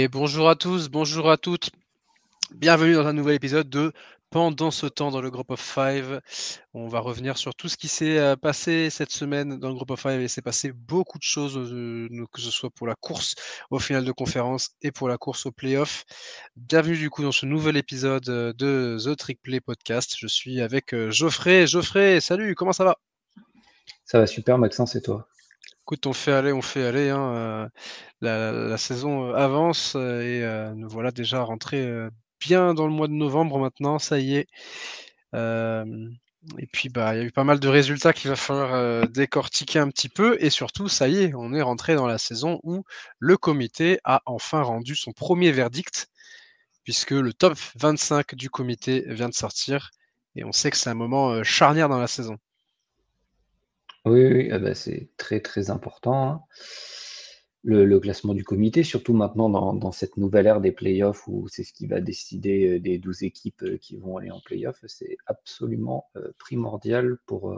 Et bonjour à tous, bonjour à toutes. Bienvenue dans un nouvel épisode de Pendant ce temps dans le Group of Five. On va revenir sur tout ce qui s'est passé cette semaine dans le Group of Five et il s'est passé beaucoup de choses, que ce soit pour la course au final de conférence et pour la course au playoff. Bienvenue du coup dans ce nouvel épisode de The Trick Play Podcast. Je suis avec Geoffrey. Geoffrey, salut, comment ça va? Ça va super, Maxence, et toi? Écoute, on fait aller, hein, la saison avance et nous voilà déjà rentrés bien dans le mois de novembre maintenant, ça y est. Et puis bah il y a eu pas mal de résultats qu'il va falloir décortiquer un petit peu et surtout, ça y est, on est rentré dans la saison où le comité a enfin rendu son premier verdict, puisque le top 25 du comité vient de sortir et on sait que c'est un moment charnière dans la saison. Oui, oui, ah bah, c'est très très important, hein. Le classement du comité, surtout maintenant dans cette nouvelle ère des playoffs où c'est ce qui va décider des 12 équipes qui vont aller en playoffs, c'est absolument primordial pour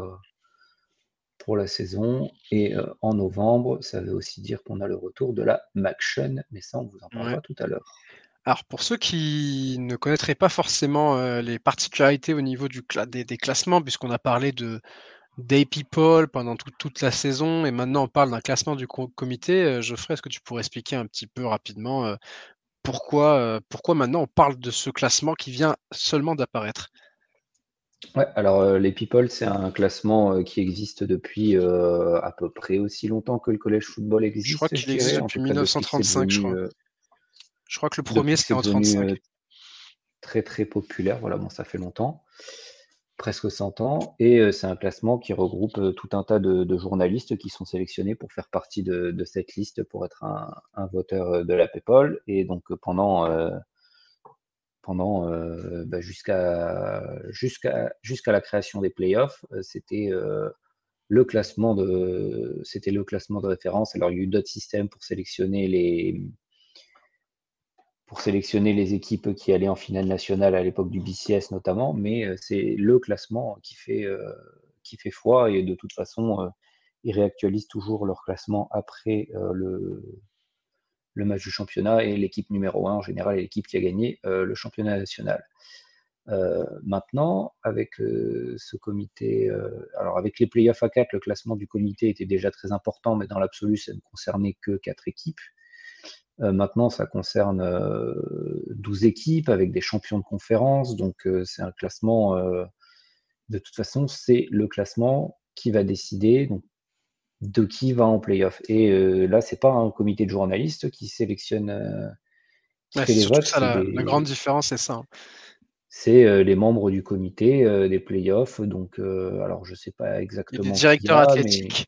la saison. Et en novembre, ça veut aussi dire qu'on a le retour de la MACtion, mais ça, on vous en Ouais. parlera tout à l'heure. Alors pour ceux qui ne connaîtraient pas forcément les particularités au niveau des classements, puisqu'on a parlé des people pendant toute la saison et maintenant on parle d'un classement du comité, Geoffrey, est-ce que tu pourrais expliquer un petit peu rapidement pourquoi maintenant on parle de ce classement qui vient seulement d'apparaître? Ouais, alors les People, c'est un classement qui existe depuis à peu près aussi longtemps que le collège football Je crois existe, je qu'il existe dirais. En depuis tout cas, depuis que c'est 1935, je devenu, crois. Je crois que le premier c'était en 35. très très populaire. Voilà, bon, ça fait longtemps, presque 100 ans. Et c'est un classement qui regroupe tout un tas de journalistes qui sont sélectionnés pour faire partie de cette liste pour être un voteur de la People. Et donc pendant jusqu'à la création des playoffs, c'était le classement de référence. Alors il y a eu d'autres systèmes pour sélectionner les équipes qui allaient en finale nationale à l'époque du BCS notamment, mais c'est le classement qui fait foi. Et de toute façon, ils réactualisent toujours leur classement après le match du championnat, et l'équipe numéro 1 en général est l'équipe qui a gagné le championnat national. Maintenant, avec ce comité, alors avec les playoffs à 4, le classement du comité était déjà très important, mais dans l'absolu, ça ne concernait que 4 équipes. Maintenant, ça concerne 12 équipes avec des champions de conférence, donc c'est un classement, de toute façon, c'est le classement qui va décider donc, de qui va en playoff. Et là, c'est pas un comité de journalistes qui sélectionne, qui Ouais, fait c'est les surtout votes, ça la grande différence, c'est ça, hein. c'est les membres du comité des playoffs. Donc, alors je sais pas Il y a des exactement qui il y directeurs a, mais athlétiques.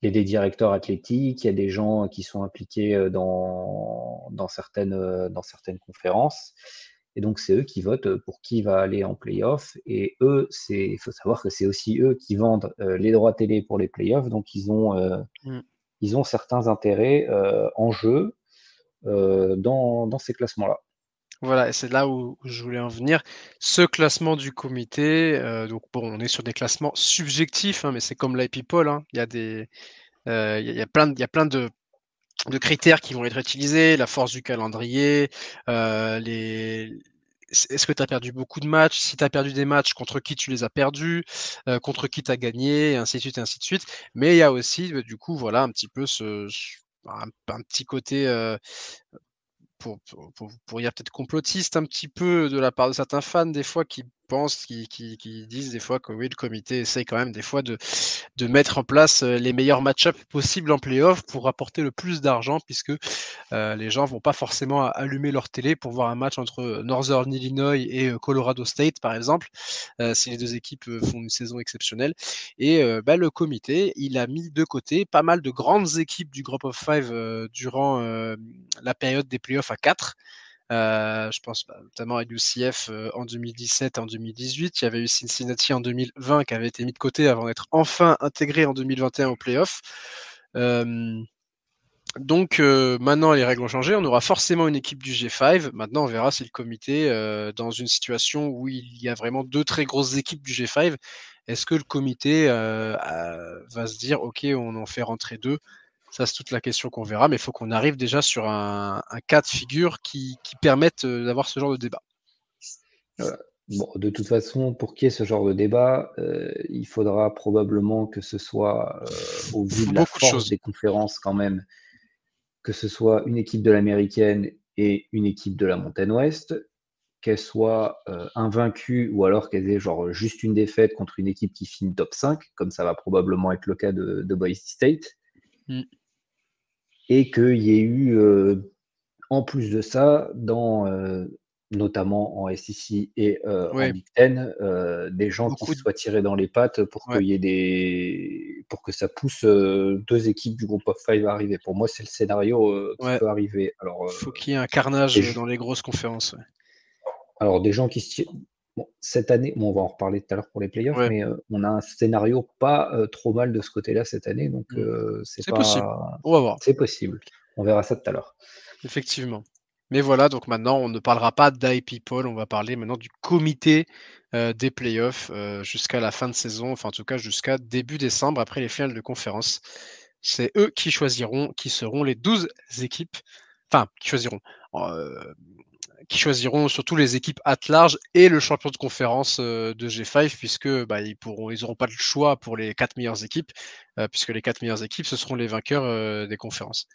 il y a des directeurs athlétiques, il y a des gens qui sont impliqués dans certaines conférences. Et donc, c'est eux qui votent pour qui va aller en playoff. Et eux, il faut savoir que c'est aussi eux qui vendent les droits télé pour les playoffs. Donc, Mmh. ils ont certains intérêts en jeu dans ces classements-là. Voilà, et c'est là où je voulais en venir. Ce classement du comité, donc bon, on est sur des classements subjectifs, hein, mais c'est comme l'IP-Poll, hein. Il y a plein de critères qui vont être utilisés, la force du calendrier, les est-ce que tu as perdu beaucoup de matchs? Si tu as perdu des matchs, contre qui tu les as perdus? Contre qui tu as gagné? Et ainsi de suite et ainsi de suite. Mais il y a aussi, du coup, voilà, un petit peu un petit côté, pour dire peut-être complotiste un petit peu de la part de certains fans des fois qui pensent, qui disent des fois que oui, le comité essaye quand même des fois de mettre en place les meilleurs match-up possibles en playoff pour rapporter le plus d'argent puisque les gens vont pas forcément allumer leur télé pour voir un match entre Northern Illinois et Colorado State par exemple, si les deux équipes font une saison exceptionnelle. Et le comité, il a mis de côté pas mal de grandes équipes du Group of Five durant la période des playoffs à 4. Je pense notamment à UCF en 2017 et en 2018. Il y avait eu Cincinnati en 2020 qui avait été mis de côté avant d'être enfin intégré en 2021 au playoff. Donc maintenant les règles ont changé, on aura forcément une équipe du G5. Maintenant on verra si le comité, dans une situation où il y a vraiment deux très grosses équipes du G5, est-ce que le comité va se dire ok on en fait rentrer deux, Ça, c'est toute la question qu'on verra, mais il faut qu'on arrive déjà sur un cas de figure qui permette d'avoir ce genre de débat. Bon, de toute façon, pour qu'il y ait ce genre de débat, il faudra probablement que ce soit, au vu de la Beaucoup de force choses. des conférences quand même, que ce soit une équipe de l'américaine et une équipe de la Mountain West, qu'elles soient invaincues ou alors qu'elles aient genre juste une défaite contre une équipe qui finit top 5, comme ça va probablement être le cas de Boise State, et qu'il y ait eu, en plus de ça, notamment en SEC et en Ouais, Big Ten, des gens qui beaucoup se de... soient tirés dans les pattes pour Ouais. qu'il y ait pour que ça pousse deux équipes du groupe of five à arriver. Pour moi, c'est le scénario qui Ouais. peut arriver. Alors, Faut qu'il y ait un carnage dans les grosses conférences. Ouais. alors des gens qui se tirent. Bon, cette année, bon, on va en reparler tout à l'heure pour les playoffs, Ouais. mais on a un scénario pas trop mal de ce côté-là cette année, donc C'est possible. On va voir. c'est possible. On verra ça tout à l'heure. Effectivement. Mais voilà, donc maintenant, on ne parlera pas d'iPeople, on va parler maintenant du comité des playoffs jusqu'à la fin de saison, enfin en tout cas jusqu'à début décembre, après les finales de conférence. C'est eux qui choisiront qui seront les 12 équipes, enfin, qui choisiront surtout les équipes at large et le champion de conférence de G5, puisque ils n'auront pas le choix pour les 4 meilleures équipes, puisque les 4 meilleures équipes, ce seront les vainqueurs des conférences.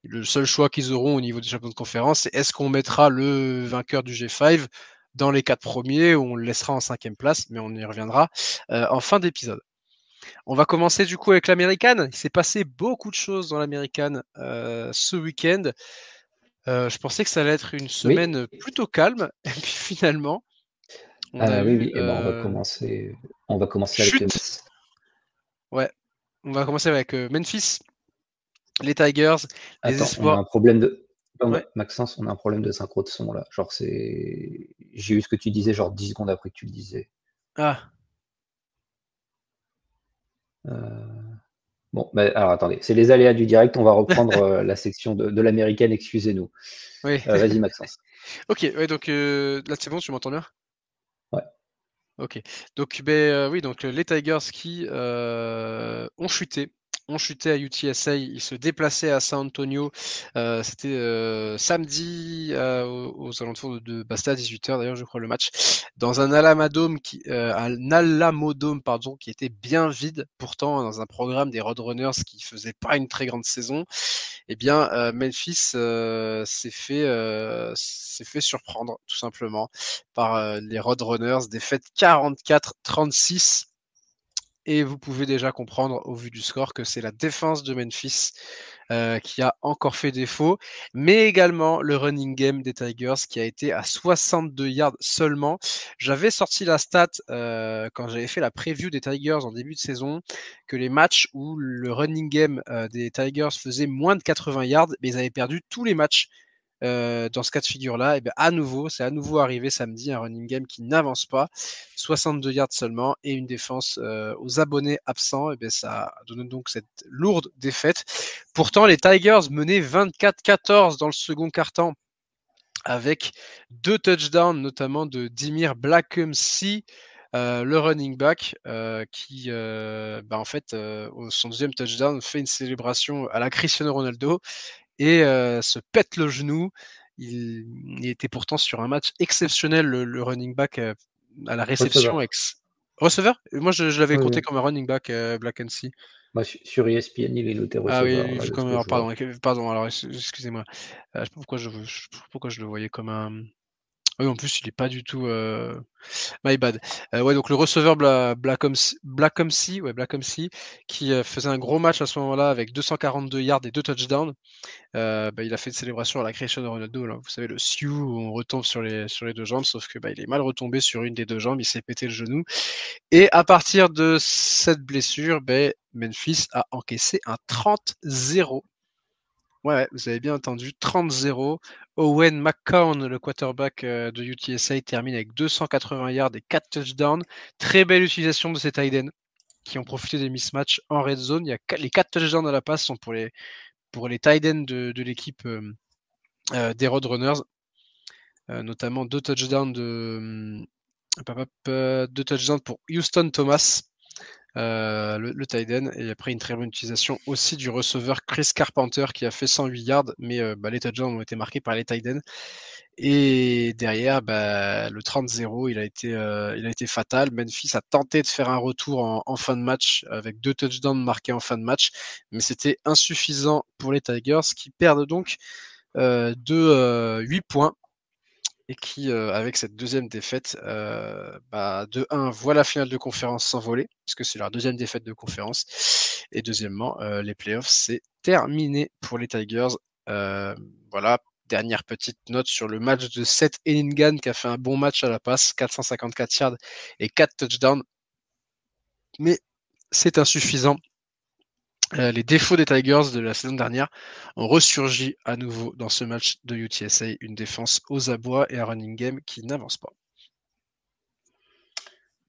Le seul choix qu'ils auront au niveau des champions de conférence, c'est est-ce qu'on mettra le vainqueur du G5 dans les 4 premiers ou on le laissera en 5e place, mais on y reviendra en fin d'épisode. On va commencer du coup avec l'américaine. Il s'est passé beaucoup de choses dans l'américaine ce week-end. Je pensais que ça allait être une Oui, semaine plutôt calme, et puis finalement, on a oui, eu oui. Et ben on va commencer avec le chute. Miss. Ouais, on va commencer avec Memphis, les Tigers, les Attends, on a espoirs. un problème de. Oh, Ouais. Maxence, on a un problème de synchro de son là. Genre, c'est. J'ai eu ce que tu disais, genre 10 secondes après que tu le disais. Ah. Bon, bah, alors attendez, c'est les aléas du direct. On va reprendre la section de l'américaine, excusez-nous. Oui. Vas-y, Maxence. Ok, ouais, donc là c'est bon, tu m'entends bien? Ouais. Ok. Donc oui, donc les Tigers qui ont chuté à UTSA, ils se déplaçaient à San Antonio. C'était samedi aux alentours c'était à 18h d'ailleurs, je crois, le match, dans un Alamodome, pardon, qui était bien vide, pourtant dans un programme des Roadrunners qui faisait pas une très grande saison. Eh bien, Memphis s'est fait surprendre tout simplement par les Roadrunners, défaite 44-36. Et vous pouvez déjà comprendre au vu du score que c'est la défense de Memphis qui a encore fait défaut, mais également le running game des Tigers qui a été à 62 yards seulement. J'avais sorti la stat quand j'avais fait la preview des Tigers en début de saison, que les matchs où le running game des Tigers faisait moins de 80 yards, mais ils avaient perdu tous les matchs dans ce cas de figure-là, et bien c'est à nouveau arrivé samedi, un running game qui n'avance pas, 62 yards seulement et une défense aux abonnés absents, et bien ça a donné donc cette lourde défaite. Pourtant, les Tigers menaient 24-14 dans le second quart-temps avec 2 touchdowns, notamment de Dimir Blackemsey, le running back, qui, en fait, son deuxième touchdown fait une célébration à la Cristiano Ronaldo et se pète le genou. Il était pourtant sur un match exceptionnel, le running back à la réception. Receveur. Receveur? Moi, je l'avais Oui, compté oui. comme un running back, Black and See. Moi, sur ESPN, il est noté Ah receveur, oui, là, de ce comme, que alors, je vois. pardon, alors excusez-moi. Je sais pas pourquoi je le voyais comme un. Oui, en plus, il est pas du tout. My bad. Ouais, donc le receveur Black qui faisait un gros match à ce moment-là avec 242 yards et 2 touchdowns. Il a fait une célébration à la création de Ronaldo, là. Vous savez, le Sioux où on retombe sur les deux jambes, sauf que il est mal retombé sur une des deux jambes, il s'est pété le genou. Et à partir de cette blessure, Memphis a encaissé un 30-0. Ouais, vous avez bien entendu, 30-0. Owen McCown, le quarterback de UTSA, termine avec 280 yards et 4 touchdowns. Très belle utilisation de ces tight ends qui ont profité des mismatchs en red zone. Les 4 touchdowns à la passe sont pour les tight ends de l'équipe des Roadrunners, notamment 2 touchdowns 2 touchdowns pour Houston Thomas, le tight end, et après une très bonne utilisation aussi du receveur Chris Carpenter qui a fait 108 yards, mais les touchdowns ont été marqués par les tight ends. Et derrière, le 30-0, il a été fatal. Memphis a tenté de faire un retour en fin de match avec 2 touchdowns marqués en fin de match, mais c'était insuffisant pour les Tigers qui perdent donc de 8 points et qui, avec cette deuxième défaite, de 1, voient la finale de conférence s'envoler, puisque c'est leur deuxième défaite de conférence. Et deuxièmement, les playoffs, c'est terminé pour les Tigers. Voilà, dernière petite note sur le match de Seth Ellingan qui a fait un bon match à la passe, 454 yards et 4 touchdowns. Mais c'est insuffisant. Les défauts des Tigers de la saison dernière ont ressurgi à nouveau dans ce match de UTSA, une défense aux abois et un running game qui n'avance pas.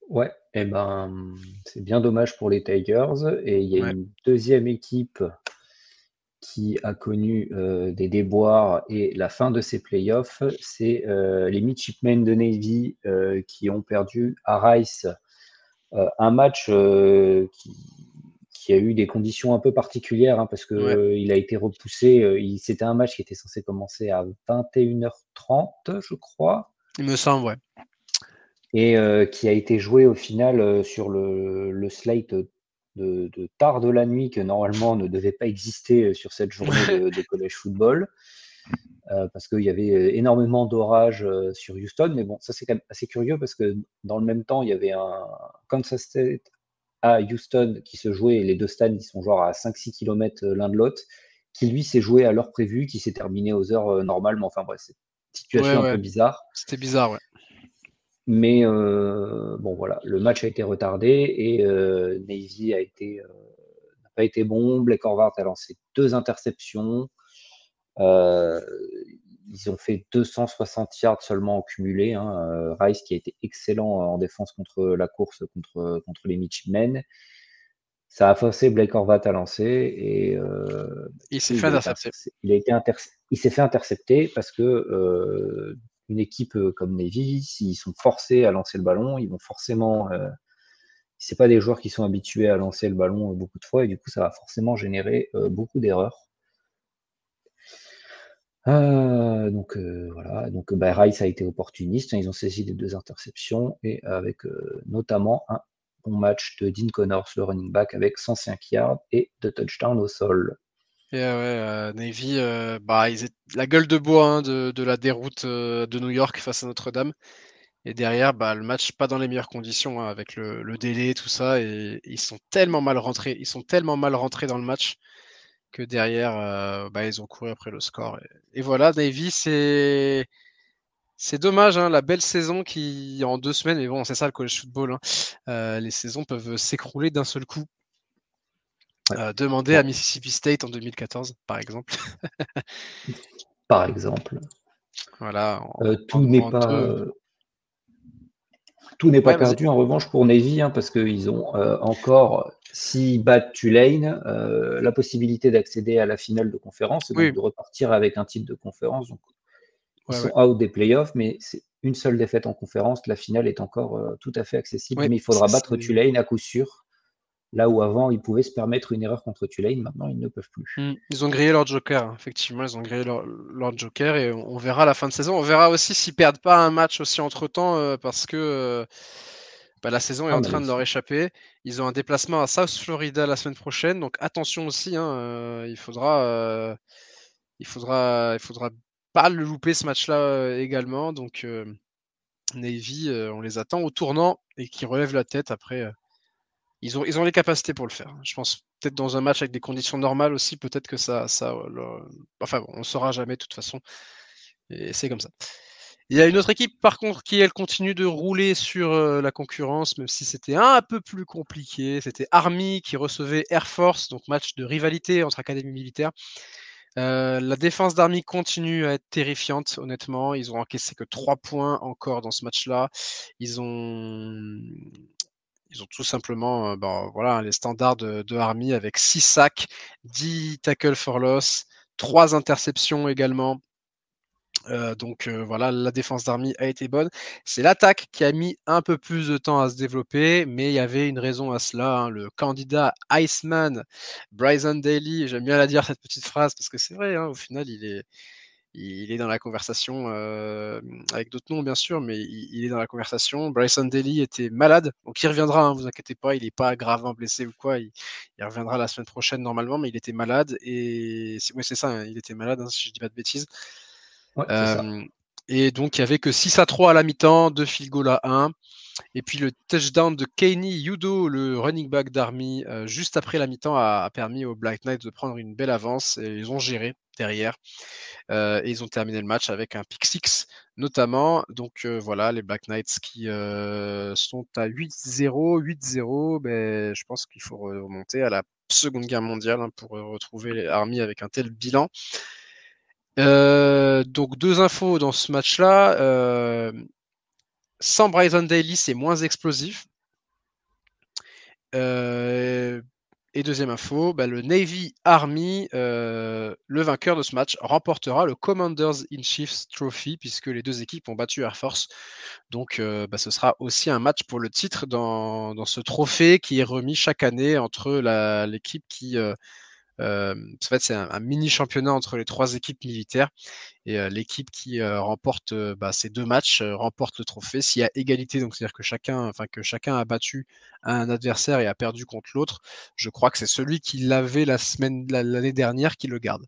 Ouais, c'est bien dommage pour les Tigers. Et il y a une deuxième équipe qui a connu des déboires et la fin de ses playoffs, c'est les Midshipmen de Navy qui ont perdu à Rice un match qui a eu des conditions un peu particulières parce que il a été repoussé. C'était un match qui était censé commencer à 21h30, je crois. Il me semble, ouais. Et qui a été joué au final sur le slate de tard de la nuit que normalement ne devait pas exister sur cette journée de college football. Parce qu'il y avait énormément d'orages sur Houston. Mais bon, ça c'est quand même assez curieux parce que dans le même temps, il y avait un Kansas State à Houston qui se jouait, et les deux stades ils sont genre à 5-6 km l'un de l'autre, qui lui s'est joué à l'heure prévue, qui s'est terminé aux heures normales. Mais enfin bref, c'est une situation un peu bizarre. C'était bizarre, ouais. Mais bon voilà, le match a été retardé et Navy n'a pas été bon. Blake Horvath a lancé 2 interceptions. Ils ont fait 260 yards seulement en cumulé. Rice qui a été excellent en défense contre la course, contre les Midshipmen. Ça a forcé Blake Horvath à lancer et il s'est fait intercepter. Il s'est fait intercepter parce que une équipe comme Navy, s'ils sont forcés à lancer le ballon, ils vont forcément. C'est pas des joueurs qui sont habitués à lancer le ballon beaucoup de fois et du coup, ça va forcément générer beaucoup d'erreurs. Voilà. Donc, Rice a été opportuniste. Ils ont saisi les 2 interceptions et avec notamment un bon match de Dean Connors, le running back, avec 105 yards et 2 touchdowns au sol. Et Navy, la gueule de bois de la déroute de New York face à Notre-Dame. Et derrière, le match pas dans les meilleures conditions avec le délai, tout ça. Et ils sont tellement mal rentrés. Ils sont tellement mal rentrés dans le match que derrière, ils ont couru après le score. Et voilà, Navy, c'est dommage, la belle saison qui, en 2 semaines, mais bon, c'est ça le college football. Les saisons peuvent s'écrouler d'un seul coup. Demandez à Mississippi State en 2014, par exemple. Par exemple. Voilà. Tout n'est pas perdu en revanche pour Navy, parce qu'ils ont encore, s'ils battent Tulane, la possibilité d'accéder à la finale de conférence et donc de repartir avec un titre de conférence. Donc, ils sont out des playoffs, mais c'est une seule défaite en conférence. La finale est encore tout à fait accessible, mais il faudra battre Tulane à coup sûr. Là où avant, ils pouvaient se permettre une erreur contre Tulane, maintenant, ils ne peuvent plus. Ils ont grillé leur joker, effectivement, ils ont grillé leur joker et on verra la fin de saison. On verra aussi s'ils perdent pas un match aussi entre-temps parce que la saison est en train de leur échapper. Ils ont un déplacement à South Florida la semaine prochaine, donc attention aussi, il faudra pas le louper ce match-là également. Donc Navy, on les attend au tournant et qui relèvent la tête après. Ils ont les capacités pour le faire. Je pense peut-être dans un match avec des conditions normales aussi, peut-être que enfin bon, on ne saura jamais de toute façon. Et c'est comme ça. Il y a une autre équipe par contre qui elle continue de rouler sur la concurrence, même si c'était un peu plus compliqué. C'était Army qui recevait Air Force, donc match de rivalité entre académies militaires. La défense d'Army continue à être terrifiante, honnêtement. Ils ont encaissé que 3 points encore dans ce match-là. Ils ont tout simplement les standards de Army avec 6 sacs, 10 tackles for loss, 3 interceptions également. Donc voilà, la défense d'Army a été bonne. C'est l'attaque qui a mis un peu plus de temps à se développer, mais il y avait une raison à cela, hein. Le candidat Iceman, Bryson Daly, j'aime bien la dire cette petite phrase parce que c'est vrai, hein, au final il est dans la conversation avec d'autres noms bien sûr, mais il est dans la conversation. Bryson Daly était malade, donc il reviendra, hein, vous inquiétez pas, il n'est pas gravement blessé ou quoi, il reviendra la semaine prochaine normalement, mais il était malade et oui c'est ça, hein, il était malade, hein, si je dis pas de bêtises. Ouais, c'est ça. Et donc, il n'y avait que 6-3 à la mi-temps, 2 field goals à 1. Et puis, le touchdown de Kenny Yudo, le running back d'Army, juste après la mi-temps, a permis aux Black Knights de prendre une belle avance. Et ils ont géré derrière. Et ils ont terminé le match avec un pick six, notamment. Donc, voilà, les Black Knights qui sont à 8-0. 8-0, ben, je pense qu'il faut remonter à la Seconde Guerre mondiale, hein, pour retrouver Army avec un tel bilan. Donc deux infos dans ce match-là. Sans Bryson Daly, c'est moins explosif. Et deuxième info, le Navy Army, le vainqueur de ce match, remportera le Commanders in Chiefs Trophy puisque les deux équipes ont battu Air Force. Donc ce sera aussi un match pour le titre dans ce trophée qui est remis chaque année entre l'équipe qui... en fait, c'est un mini championnat entre les trois équipes militaires. Et l'équipe qui remporte ces deux matchs remporte le trophée. S'il y a égalité, donc c'est-à-dire que chacun a battu un adversaire et a perdu contre l'autre, je crois que c'est celui qui l'avait l'année dernière qui le garde.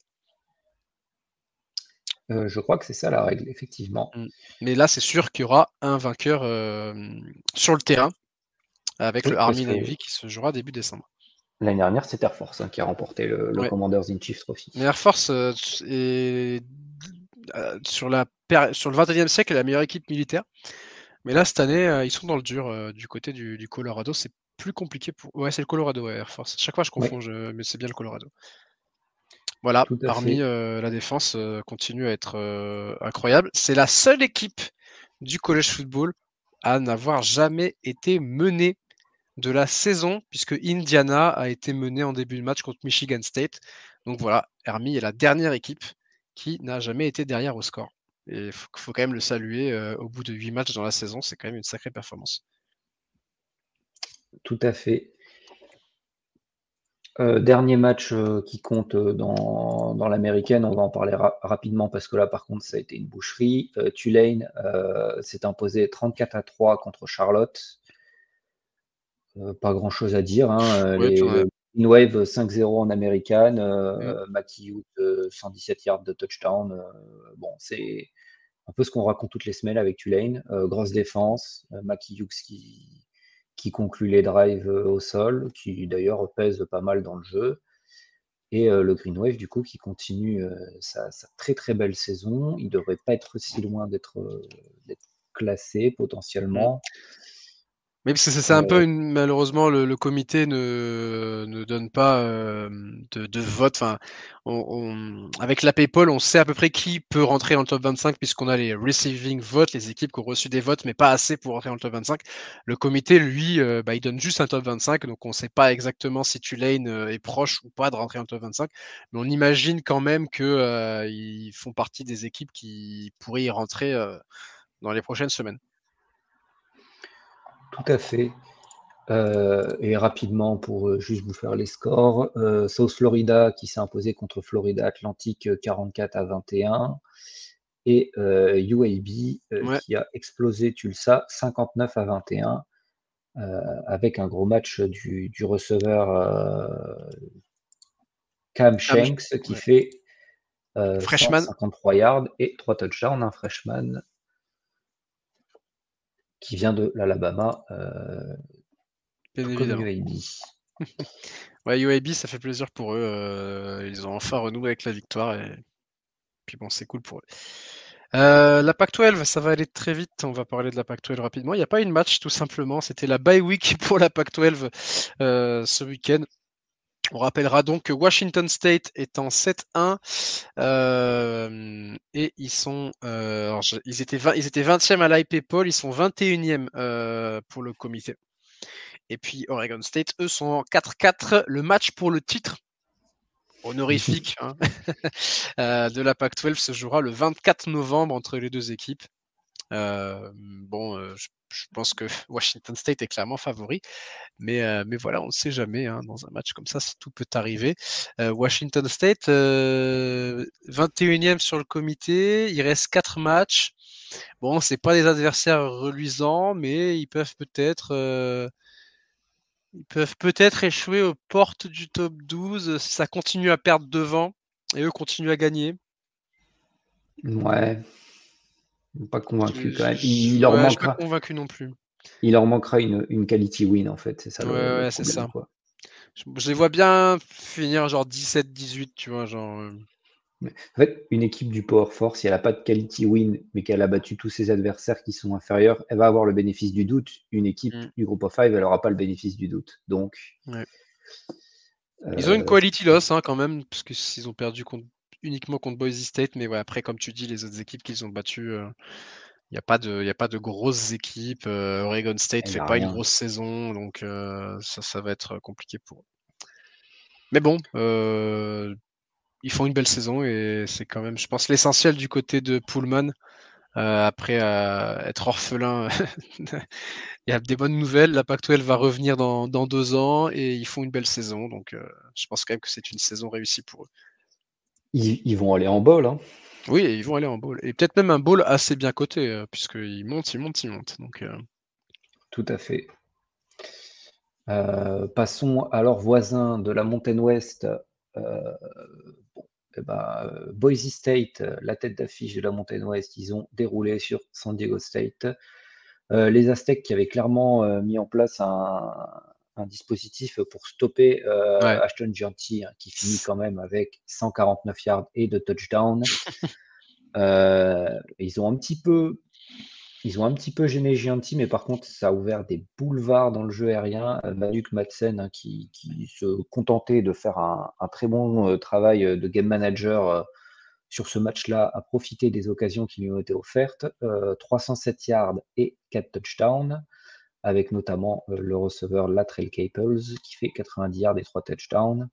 Je crois que c'est ça la règle, effectivement. Mais là, c'est sûr qu'il y aura un vainqueur sur le terrain avec le Army Navy qui se jouera début décembre. L'année dernière, c'est Air Force qui a remporté le Commanders in Chiefs Trophy. Mais Air Force est sur le 21e siècle la meilleure équipe militaire. Mais là, cette année, ils sont dans le dur du côté du Colorado. C'est plus compliqué pour. Ouais, c'est le Colorado, Air Force. Chaque fois, je confonds, mais c'est bien le Colorado. Voilà, Army, la défense continue à être incroyable. C'est la seule équipe du college football à n'avoir jamais été menée de la saison, puisque Indiana a été menée en début de match contre Michigan State. Donc voilà, Army est la dernière équipe qui n'a jamais été derrière au score. Et il faut quand même le saluer au bout de 8 matchs dans la saison, c'est quand même une sacrée performance. Tout à fait. Dernier match qui compte dans l'américaine, on va en parler rapidement parce que là par contre ça a été une boucherie. Tulane s'est imposé 34-3 contre Charlotte. Pas grand chose à dire, hein. Le Green Wave 5-0 en américaine, Matty Hughes 117 yards de touchdown. Bon, c'est un peu ce qu'on raconte toutes les semaines avec Tulane. Grosse défense, Matty Hughes qui conclut les drives au sol, qui d'ailleurs pèse pas mal dans le jeu. Et le Green Wave, du coup, qui continue sa très très belle saison. Il ne devrait pas être si loin d'être classé potentiellement. Mais c'est un peu malheureusement le comité ne donne pas de vote. Enfin, avec la PayPal, on sait à peu près qui peut rentrer dans le top 25 puisqu'on a les receiving votes, les équipes qui ont reçu des votes, mais pas assez pour rentrer dans le top 25. Le comité, lui, il donne juste un top 25, donc on ne sait pas exactement si Tulane est proche ou pas de rentrer dans le top 25, mais on imagine quand même que ils font partie des équipes qui pourraient y rentrer dans les prochaines semaines. Tout à fait. Et rapidement, pour juste vous faire les scores, South Florida qui s'est imposé contre Florida Atlantic 44-21 et UAB qui a explosé Tulsa 59-21 avec un gros match du receveur Cam Shanks qui fait 153 yards et 3 touchdowns, un freshman qui vient de l'Alabama. Bien évidemment. UAB. Ouais, UAB, ça fait plaisir pour eux. Ils ont enfin renoué avec la victoire et puis bon, c'est cool pour eux. La Pac-12, ça va aller très vite. On va parler de la Pac-12 rapidement. Il n'y a pas eu de match, tout simplement. C'était la bye week pour la Pac-12 ce week-end. On rappellera donc que Washington State est en 7-1 et ils sont ils étaient 20e à l'IPPOL, ils sont 21e pour le comité. Et puis Oregon State, eux, sont en 4-4. Le match pour le titre honorifique hein, de la Pac-12 se jouera le 24 novembre entre les deux équipes. Je pense que Washington State est clairement favori, mais voilà, on ne sait jamais. Hein, dans un match comme ça, tout peut arriver. Washington State, 21e sur le comité, il reste 4 matchs. Bon, c'est pas des adversaires reluisants, mais ils peuvent peut-être échouer aux portes du top 12 si ça continue à perdre devant et eux continuent à gagner. Ouais, pas convaincu quand même. Je suis pas convaincu non plus. Il leur manquera une quality win en fait, c'est ça le c'est problème ça. quoi. Je les vois bien finir genre 17-18, tu vois, genre. En fait, une équipe du Power Force, si elle n'a pas de quality win, mais qu'elle a battu tous ses adversaires qui sont inférieurs, elle va avoir le bénéfice du doute. Une équipe du Group of Five, elle n'aura pas le bénéfice du doute. Donc, ouais. Ils ont une quality loss hein, quand même, parce qu'ils ont perdu uniquement contre Boise State, mais ouais, après, comme tu dis, les autres équipes qu'ils ont battues, il n'y a pas de grosses équipes. Oregon State fait pas une grosse saison, donc ça va être compliqué pour eux. Mais bon, ils font une belle saison et c'est quand même, je pense, l'essentiel du côté de Pullman. Après être orphelin, il y a des bonnes nouvelles. La Pac-12 va revenir dans 2 ans et ils font une belle saison. Donc, je pense quand même que c'est une saison réussie pour eux. Ils vont aller en bowl. Hein. Oui, et ils vont aller en bowl. Et peut-être même un bowl assez bien coté, puisqu'ils montent. Donc, Tout à fait. Passons à leurs voisins de la Mountain West. Boise State, la tête d'affiche de la Mountain West, ils ont déroulé sur San Diego State. Les Aztecs qui avaient clairement mis en place un dispositif pour stopper Ashton Jeanty, hein, qui finit quand même avec 149 yards et 2 touchdowns. Ils ont un petit peu gêné Gianti, mais par contre, ça a ouvert des boulevards dans le jeu aérien. Manuk Madsen, hein, qui se contentait de faire un très bon travail de game manager sur ce match-là, a profité des occasions qui lui ont été offertes. 307 yards et 4 touchdowns, avec notamment le receveur Latrell Caples, qui fait 90 yards et 3 touchdowns.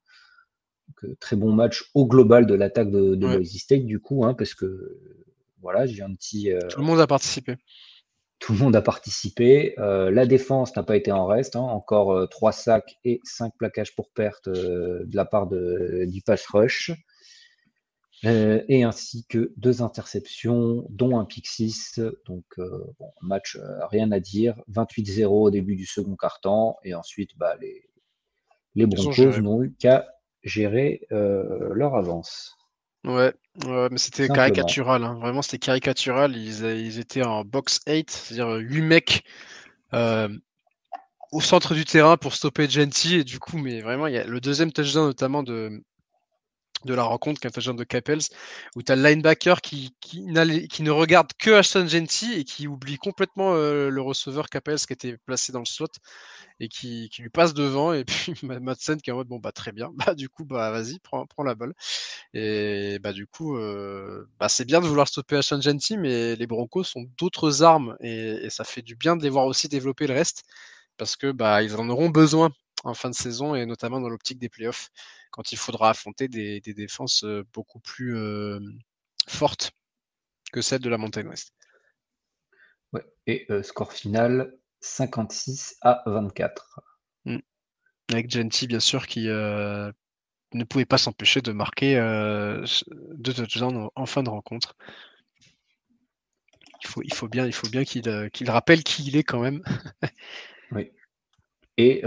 Donc, très bon match au global de l'attaque de Boise State, du coup, hein, parce que voilà, Gianti. Tout le monde a participé. Tout le monde a participé. La défense n'a pas été en reste. Hein. Encore 3 sacs et 5 plaquages pour perte de la part du pass rush. Et ainsi que 2 interceptions, dont un pick 6. Donc, match, rien à dire. 28-0 au début du second quart-temps. Et ensuite, les Broncos n'ont eu qu'à gérer leur avance. Ouais, mais c'était caricatural. Hein. Vraiment, c'était caricatural. Ils étaient en box 8, c'est-à-dire 8 mecs au centre du terrain pour stopper Genty. Et du coup, mais vraiment, il y a le deuxième touchdown notamment de la rencontre, qui est un touchdown de Capels, où tu as le linebacker qui ne regarde que Ashton Genty et qui oublie complètement le receveur Capels qui était placé dans le slot et qui lui passe devant. Et puis Madsen qui est en mode, bon, bah très bien, bah du coup, bah vas-y, prends la balle. Et bah du coup, c'est bien de vouloir stopper Ashton Genty, mais les Broncos ont d'autres armes et ça fait du bien de les voir aussi développer le reste parce que bah ils en auront besoin en fin de saison et notamment dans l'optique des playoffs quand il faudra affronter des défenses beaucoup plus fortes que celles de la Mountain West. Ouais. Et score final 56-24. Avec Genty bien sûr qui ne pouvait pas s'empêcher de marquer 2 touchdowns en fin de rencontre. Il faut bien qu'il rappelle qui il est quand même. Oui. Et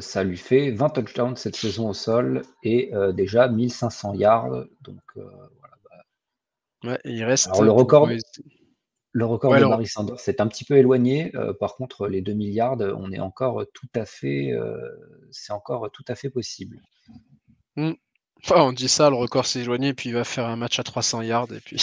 ça lui fait 20 touchdowns cette saison au sol et déjà 1500 yards. Donc voilà. Ouais, il reste. Alors le record de Barry Sanders s'est un petit peu éloigné. Par contre, les 2 milliards, on est encore tout à fait, c'est encore tout à fait possible. On dit ça, le record s'est éloigné, puis il va faire un match à 300 yards. Et puis...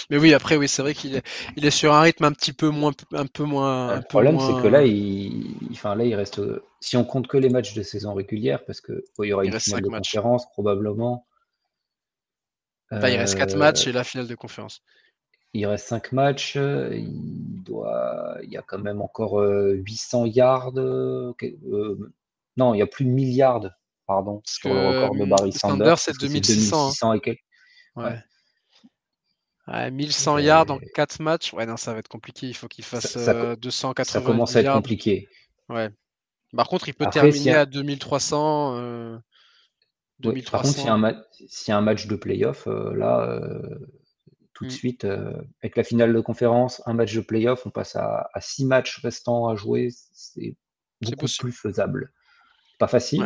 Mais oui, après, oui, c'est vrai qu'il est sur un rythme un peu moins. Le problème, c'est que là, il reste. Si on compte que les matchs de saison régulière, parce que il y aura une finale de conférence probablement. Il reste 4 matchs et la finale de conférence. Il reste 5 matchs. Il y a quand même encore 800 yards. Non, il y a plus de 1000 yards pardon, Parce sur le record de que Barry Sanders, Sanders, c'est parce que c'est 2600. 2600 et quelques. Ouais. Ouais. Ouais, 1100 yards en Et 4 matchs. Ouais, non, ça va être compliqué. Il faut qu'il ça, fasse ça, ça 290 commence à être yards. compliqué. Ouais. Par contre, il peut Après, s'il y terminer a, à 2300. oui, par contre, 2300. s'il y a un match de playoff, là, tout de Mm. suite, avec la finale de conférence, un match de playoff, on passe à 6 matchs restants à jouer. C'est C'est beaucoup possible. plus faisable. Pas Ouais. facile,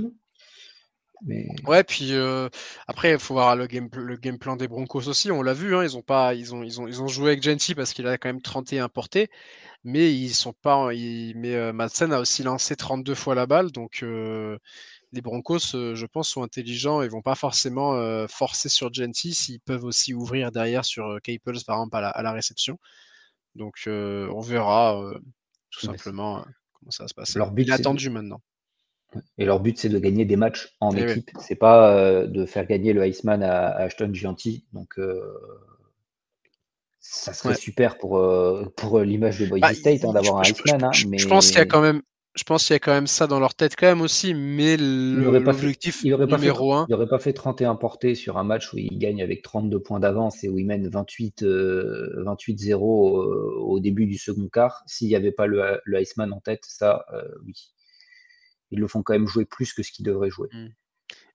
mais Ouais, puis après, il faut voir le game plan des Broncos aussi. On l'a vu, hein, ils ont joué avec Gentry parce qu'il a quand même 31 portées, mais ils sont pas. Mais Madsen a aussi lancé 32 fois la balle, donc les Broncos, je pense, sont intelligents et vont pas forcément forcer sur Gentry s'ils peuvent aussi ouvrir derrière sur Caples, par exemple, à la réception. Donc, on verra tout simplement comment ça va se passer. leur Il but, est c'est de, attendu maintenant. et leur but, c'est de gagner des matchs en Et ouais. équipe. C'est pas de faire gagner le Iceman à Ashton Gianti. Donc, ça serait Ouais. super pour l'image de Bah, Boise State d'avoir un Iceman, hein, je pense qu'il y a mais quand même, je pense qu'il y a quand même ça dans leur tête quand même aussi, mais il n'aurait pas fait, l'objectif numéro un. il aurait pas fait 31 portées sur un match où il gagne avec 32 points d'avance et où il mène 28-0 au début du second quart. S'il n'y avait pas le Iceman en tête, ça, oui. Ils le font quand même jouer plus que ce qu'ils devraient jouer. Mm.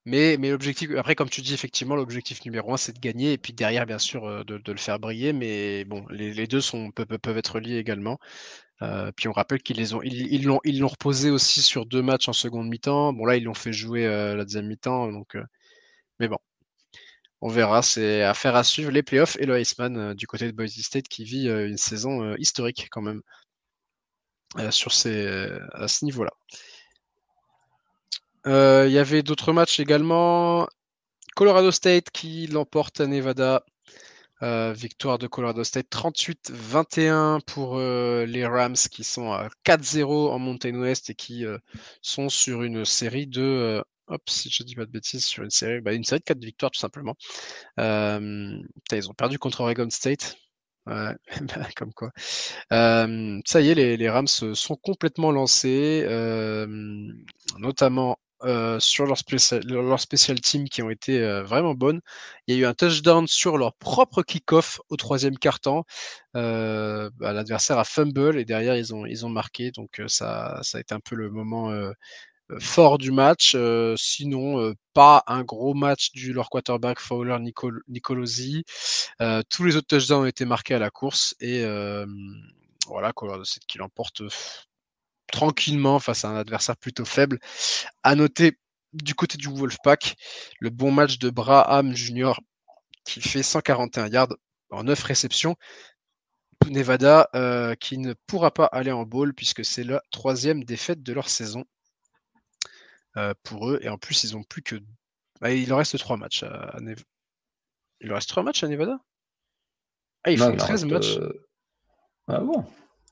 Mais l'objectif, après, comme tu dis, effectivement, l'objectif numéro un, c'est de gagner, et puis derrière, bien sûr, de le faire briller. Mais bon, les deux peuvent être liés également. Puis on rappelle ils l'ont reposé aussi sur 2 matchs en seconde mi-temps. Bon, là, ils l'ont fait jouer la deuxième mi-temps. Donc, mais bon, on verra. C'est affaire à suivre les playoffs et le Iceman du côté de Boise State qui vit une saison historique quand même à ce niveau-là. Il y avait d'autres matchs également. Colorado State qui l'emporte à Nevada. Victoire de Colorado State 38-21 pour les Rams qui sont à 4-0 en Mountain West et qui sont sur une série de si je dis pas de bêtises, sur une série de 4 victoires tout simplement. Ils ont perdu contre Oregon State. Ouais, comme quoi. Ça y est, les Rams sont complètement lancés, notamment sur leur special team qui ont été vraiment bonnes. Il y a eu un touchdown sur leur propre kick-off au troisième quart-temps. L'adversaire a fumble et derrière ils ont marqué. Donc ça a été un peu le moment fort du match. Sinon, pas un gros match du leur quarterback Fowler Nicolosi. Tous les autres touchdowns ont été marqués à la course et voilà, Colorado State qui l'emporte tranquillement face à un adversaire plutôt faible. À noter du côté du Wolfpack, le bon match de Braham Jr. qui fait 141 yards en 9 réceptions. Nevada qui ne pourra pas aller en bowl puisque c'est la 3e défaite de leur saison pour eux. Et en plus, ils ont plus que. Il leur reste 3 matchs à Nevada. Il leur reste 3 matchs à Nevada. Ils Non, font il en 13 reste. matchs. Ah bon?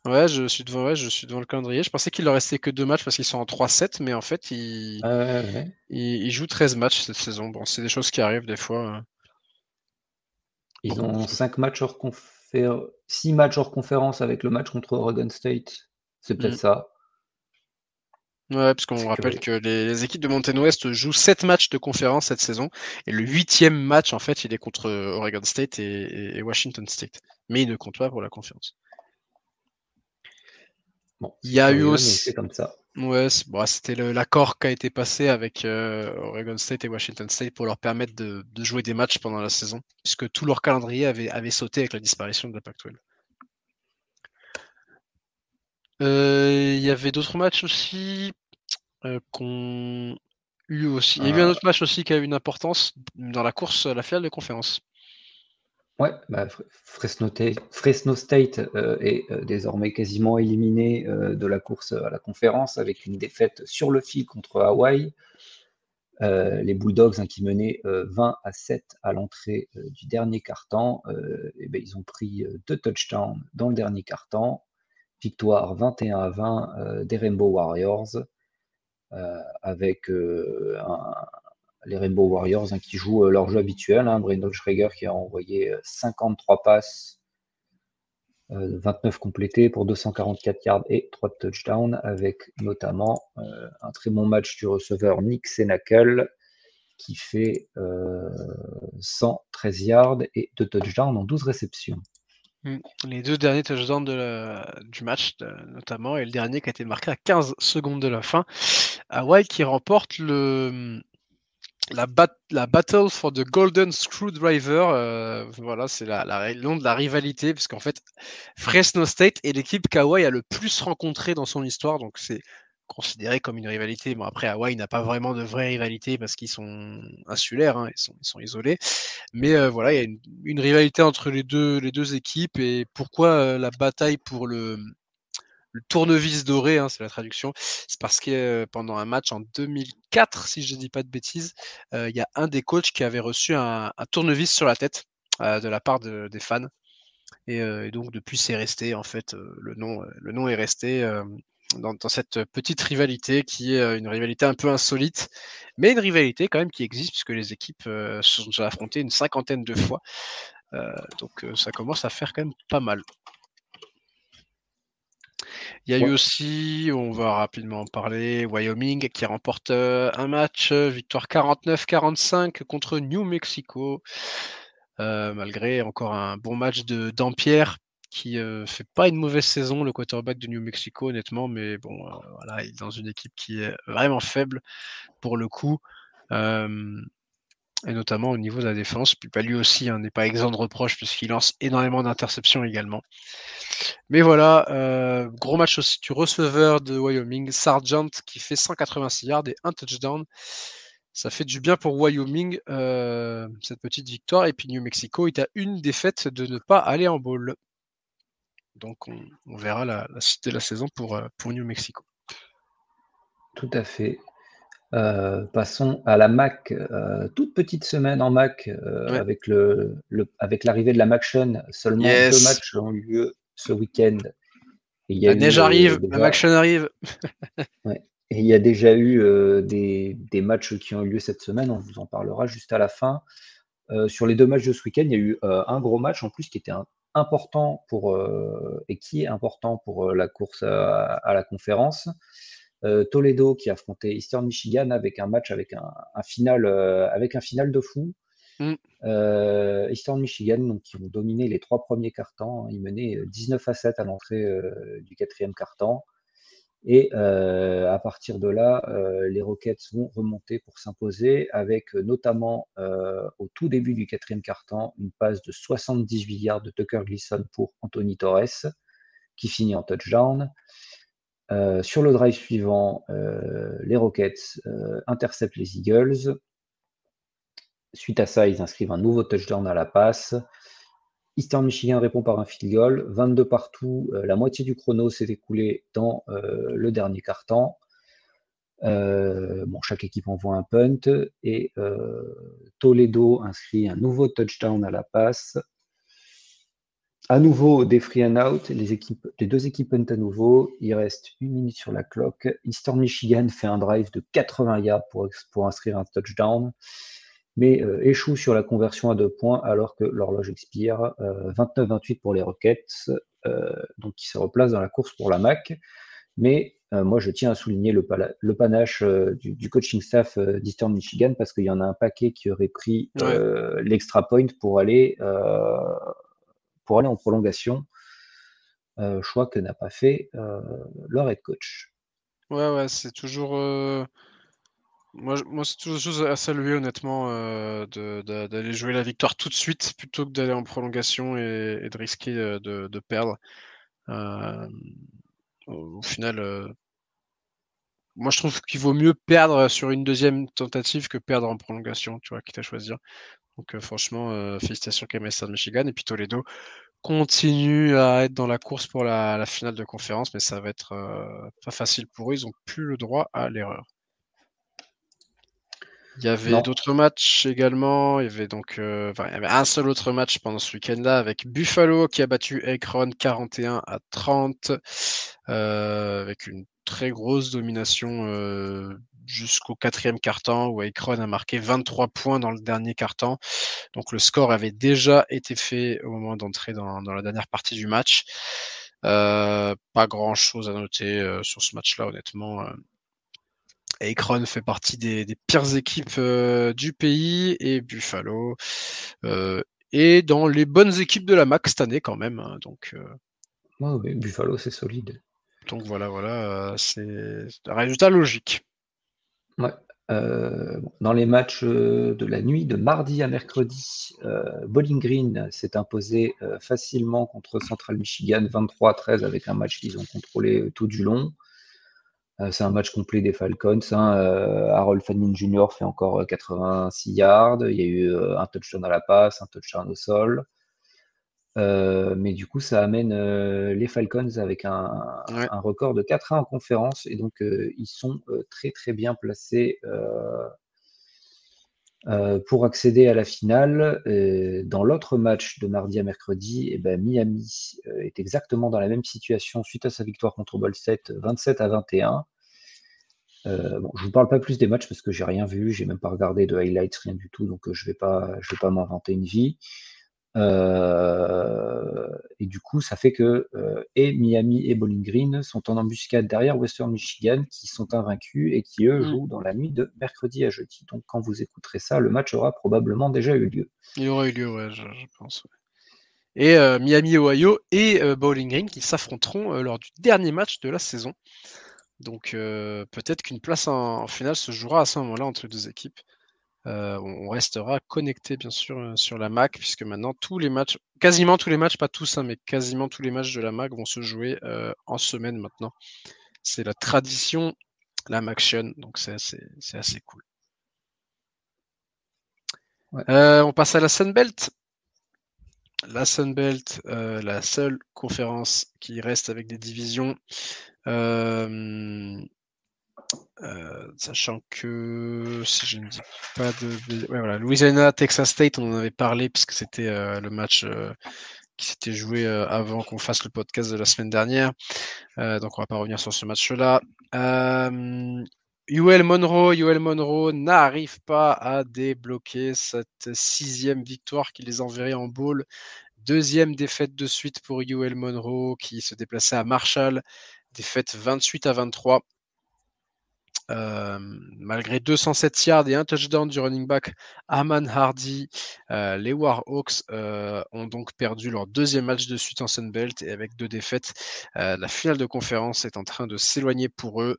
Ouais, je suis devant le calendrier. Je pensais qu'il leur restait que 2 matchs parce qu'ils sont en 3-7, mais en fait, ils, Ouais. ils, ils jouent 13 matchs cette saison. Bon, c'est des choses qui arrivent des fois. Ils Bon, ont 6 matchs hors conférence avec le match contre Oregon State. C'est peut-être mm. ça. Ouais, parce qu'on C'est rappelle curieux. que les équipes de Mountain West jouent 7 matchs de conférence cette saison. Et le 8e match, en fait, il est contre Oregon State et Washington State. Mais il ne compte pas pour la conférence. Bon, Il c'est y a eu curieux, mais aussi. c'est comme ça. Ouais, c'était l'accord qui a été passé avec Oregon State et Washington State pour leur permettre de jouer des matchs pendant la saison, puisque tout leur calendrier avait sauté avec la disparition de la Pac-12. Il y avait d'autres matchs aussi qu'on eu aussi. Il y a eu un Euh, autre match aussi qui a eu une importance dans la course à la finale de conférence. ouais, bah, Fresno State est désormais quasiment éliminé de la course à la conférence avec une défaite sur le fil contre Hawaï. Les Bulldogs, hein, qui menaient 20-7 à l'entrée du dernier quart-temps, ils ont pris 2 touchdowns dans le dernier quart-temps. Victoire 21-20 des Rainbow Warriors, avec les Rainbow Warriors, hein, qui jouent leur jeu habituel. Brandon Schrager qui a envoyé 53 passes 29 complétés pour 244 yards et 3 touchdowns, avec notamment un très bon match du receveur Nick Senacle qui fait 113 yards et 2 touchdowns en 12 réceptions. Les 2 derniers touchdowns du match, notamment, et le dernier qui a été marqué à 15 secondes de la fin. Hawaii qui remporte la Battle for the Golden Screwdriver. Voilà, c'est le nom de la rivalité, parce qu'en fait, Fresno State est l'équipe qu'Hawaii a le plus rencontré dans son histoire, donc c'est considéré comme une rivalité. Bon, après, Hawaii n'a pas vraiment de vraie rivalité parce qu'ils sont insulaires, hein, ils sont isolés. Mais voilà, il y a une rivalité entre les deux équipes. Et pourquoi la bataille pour le tournevis doré, hein, c'est la traduction, c'est parce que pendant un match en 2004, si je ne dis pas de bêtises, il y a un des coachs qui avait reçu un tournevis sur la tête de la part des fans. Et donc depuis, c'est resté, en fait, le nom est resté dans cette petite rivalité qui est une rivalité un peu insolite, mais une rivalité quand même qui existe, puisque les équipes se sont déjà affrontées une 50aine de fois. Donc ça commence à faire quand même pas mal. Il y a eu aussi, on va rapidement en parler, Wyoming qui remporte un match, victoire 49-45 contre New Mexico, malgré encore un bon match de Dampierre qui fait pas une mauvaise saison, le quarterback de New Mexico, honnêtement, mais bon, voilà, il est dans une équipe qui est vraiment faible pour le coup, et notamment au niveau de la défense. Puis lui aussi n'est pas exempt de reproches puisqu'il lance énormément d'interceptions également. Mais voilà, gros match aussi du receveur de Wyoming, Sargent, qui fait 186 yards et un touchdown. Ça fait du bien pour Wyoming, cette petite victoire. Et puis New Mexico est à une défaite de ne pas aller en bowl. Donc on verra la suite de la saison pour New Mexico. Tout à fait. Passons à la MAC. Toute petite semaine en MAC avec l'arrivée de la MACtion. Seulement 2 matchs ont eu lieu ce week-end. La neige arrive, la MACtion arrive. Ouais. Et il y a déjà eu des matchs qui ont eu lieu cette semaine, on vous en parlera juste à la fin. Sur les 2 matchs de ce week-end, il y a eu un gros match en plus qui était important et qui est important pour la course à la conférence. Toledo qui affrontait Eastern Michigan avec un match avec un final de fou. Eastern Michigan, donc, qui ont dominé les 3 premiers quart-temps. Ils menaient 19-7 à l'entrée du 4e quart-temps. Et à partir de là, les Rockets vont remonter pour s'imposer avec notamment au tout début du 4e quart-temps une passe de 78 yards de Tucker Gleason pour Anthony Torres qui finit en touchdown. Sur le drive suivant, les Rockets interceptent les Eagles. Suite à ça, ils inscrivent un nouveau touchdown à la passe. Eastern Michigan répond par un field goal, 22 partout, la moitié du chrono s'est écoulé dans le dernier quart-temps. Chaque équipe envoie un punt et Toledo inscrit un nouveau touchdown à la passe. À nouveau des free and out, les 2 équipes puntent à nouveau, il reste 1 minute sur la clock. Eastern Michigan fait un drive de 80 yards pour inscrire un touchdown, mais échoue sur la conversion à 2 points alors que l'horloge expire. 29-28 pour les Rockets, donc qui se replacent dans la course pour la MAC. Mais moi, je tiens à souligner le panache du coaching staff d'Eastern Michigan parce qu'il y en a un paquet qui aurait pris l'extra point pour aller en prolongation. Choix que n'a pas fait leur head coach. Ouais, c'est toujours... Moi, c'est toujours des choses à saluer, honnêtement, d'aller jouer la victoire tout de suite plutôt que d'aller en prolongation et de risquer de perdre. Au final, moi, je trouve qu'il vaut mieux perdre sur une deuxième tentative que perdre en prolongation, tu vois, quitte à choisir. Donc franchement, félicitations quand même à Eastern Michigan. Et puis Toledo continue à être dans la course pour la finale de conférence, mais ça va être pas facile pour eux. Ils n'ont plus le droit à l'erreur. Il y avait d'autres matchs également. Il y avait un seul autre match pendant ce week-end-là avec Buffalo qui a battu Akron 41-30 avec une très grosse domination jusqu'au 4e quart-temps où Akron a marqué 23 points dans le dernier quart-temps. Donc le score avait déjà été fait au moment d'entrer dans la dernière partie du match. Pas grand-chose à noter sur ce match-là, honnêtement. Akron fait partie des pires équipes du pays et Buffalo est dans les bonnes équipes de la MAC cette année quand même. Donc Buffalo, c'est solide. Donc voilà, c'est un résultat logique. Ouais. Dans les matchs de la nuit de mardi à mercredi, Bowling Green s'est imposé facilement contre Central Michigan 23-13 avec un match qu'ils ont contrôlé tout du long. C'est un match complet des Falcons. Harold Fanning Jr. fait encore 86 yards. Il y a eu un touchdown à la passe, un touchdown au sol. Mais du coup, ça amène les Falcons avec un record de 4-1 en conférence. Et donc, ils sont très très bien placés pour accéder à la finale. Dans l'autre match de mardi à mercredi, Miami est exactement dans la même situation suite à sa victoire contre Ball State 27-21. Je ne vous parle pas plus des matchs parce que j'ai rien vu, j'ai même pas regardé de highlights, rien du tout, donc je vais pas m'inventer une vie. Et du coup, ça fait que et Miami et Bowling Green sont en embuscade derrière Western Michigan, qui sont invaincus et qui, eux, jouent dans la nuit de mercredi à jeudi. Donc, quand vous écouterez ça, le match aura probablement déjà eu lieu. Il aura eu lieu, ouais, je pense. Ouais. Et Miami, Ohio et Bowling Green qui s'affronteront lors du dernier match de la saison. Donc peut-être qu'une place en finale se jouera à ce moment-là entre les deux équipes. On restera connecté bien sûr sur la MAC puisque maintenant tous les matchs, quasiment tous les matchs, pas tous, mais quasiment tous les matchs de la MAC vont se jouer en semaine maintenant. C'est la tradition, la MACtion, donc c'est assez cool. Ouais. On passe à la Sunbelt. La Sunbelt, la seule conférence qui reste avec des divisions. Sachant que, si je ne dis pas de... Ouais, voilà, Louisiana, Texas State, on en avait parlé puisque c'était le match qui s'était joué avant qu'on fasse le podcast de la semaine dernière. Donc on va pas revenir sur ce match-là. UL Monroe n'arrive pas à débloquer cette 6e victoire qui les enverrait en bowl. 2e défaite de suite pour UL Monroe qui se déplaçait à Marshall. Défaite 28-23. Malgré 207 yards et un touchdown du running back Aman Hardy, les Warhawks ont donc perdu leur 2e match de suite en Sunbelt et avec 2 défaites, la finale de conférence est en train de s'éloigner pour eux.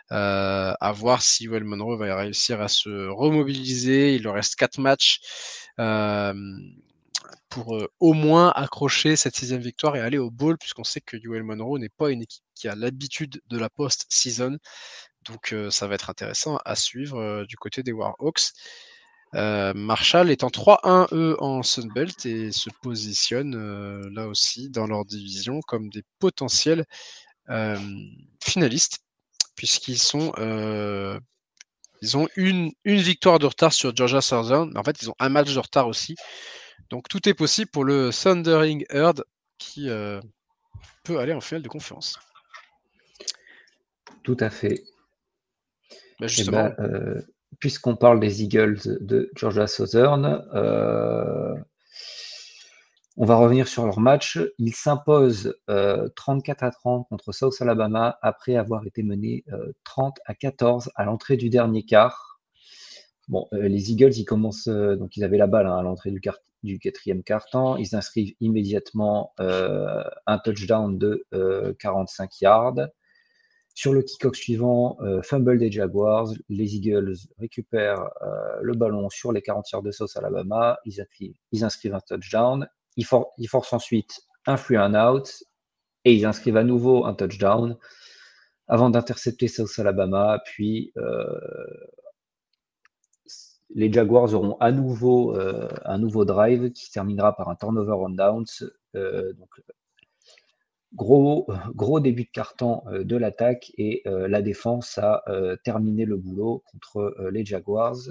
À voir si UL Monroe va réussir à se remobiliser. Il leur reste 4 matchs pour au moins accrocher cette 6e victoire et aller au bowl, puisqu'on sait que UL Monroe n'est pas une équipe qui a l'habitude de la post-season. Donc ça va être intéressant à suivre du côté des Warhawks. Marshall est en 3-1 eux en Sunbelt et se positionne là aussi dans leur division comme des potentiels finalistes puisqu'ils sont ils ont une victoire de retard sur Georgia Southern, mais en fait ils ont un match de retard aussi. Donc tout est possible pour le Thundering Herd qui peut aller en finale de conférence. Tout à fait. Justement. Puisqu'on parle des Eagles de Georgia Southern, on va revenir sur leur match. Ils s'imposent 34-30 contre South Alabama après avoir été menés 30-14 à l'entrée du dernier quart. Bon, les Eagles, ils commencent, donc ils avaient la balle à l'entrée du 4e quart-temps. Ils inscrivent immédiatement un touchdown de 45 yards. Sur le kick-off suivant, fumble des Jaguars, les Eagles récupèrent le ballon sur les 40 yards de South Alabama, ils inscrivent un touchdown, ils forcent ensuite un free and out, et ils inscrivent à nouveau un touchdown, avant d'intercepter South Alabama, puis les Jaguars auront à nouveau un nouveau drive qui se terminera par un turnover on downs, donc gros début de carton de l'attaque et la défense a terminé le boulot contre les Jaguars.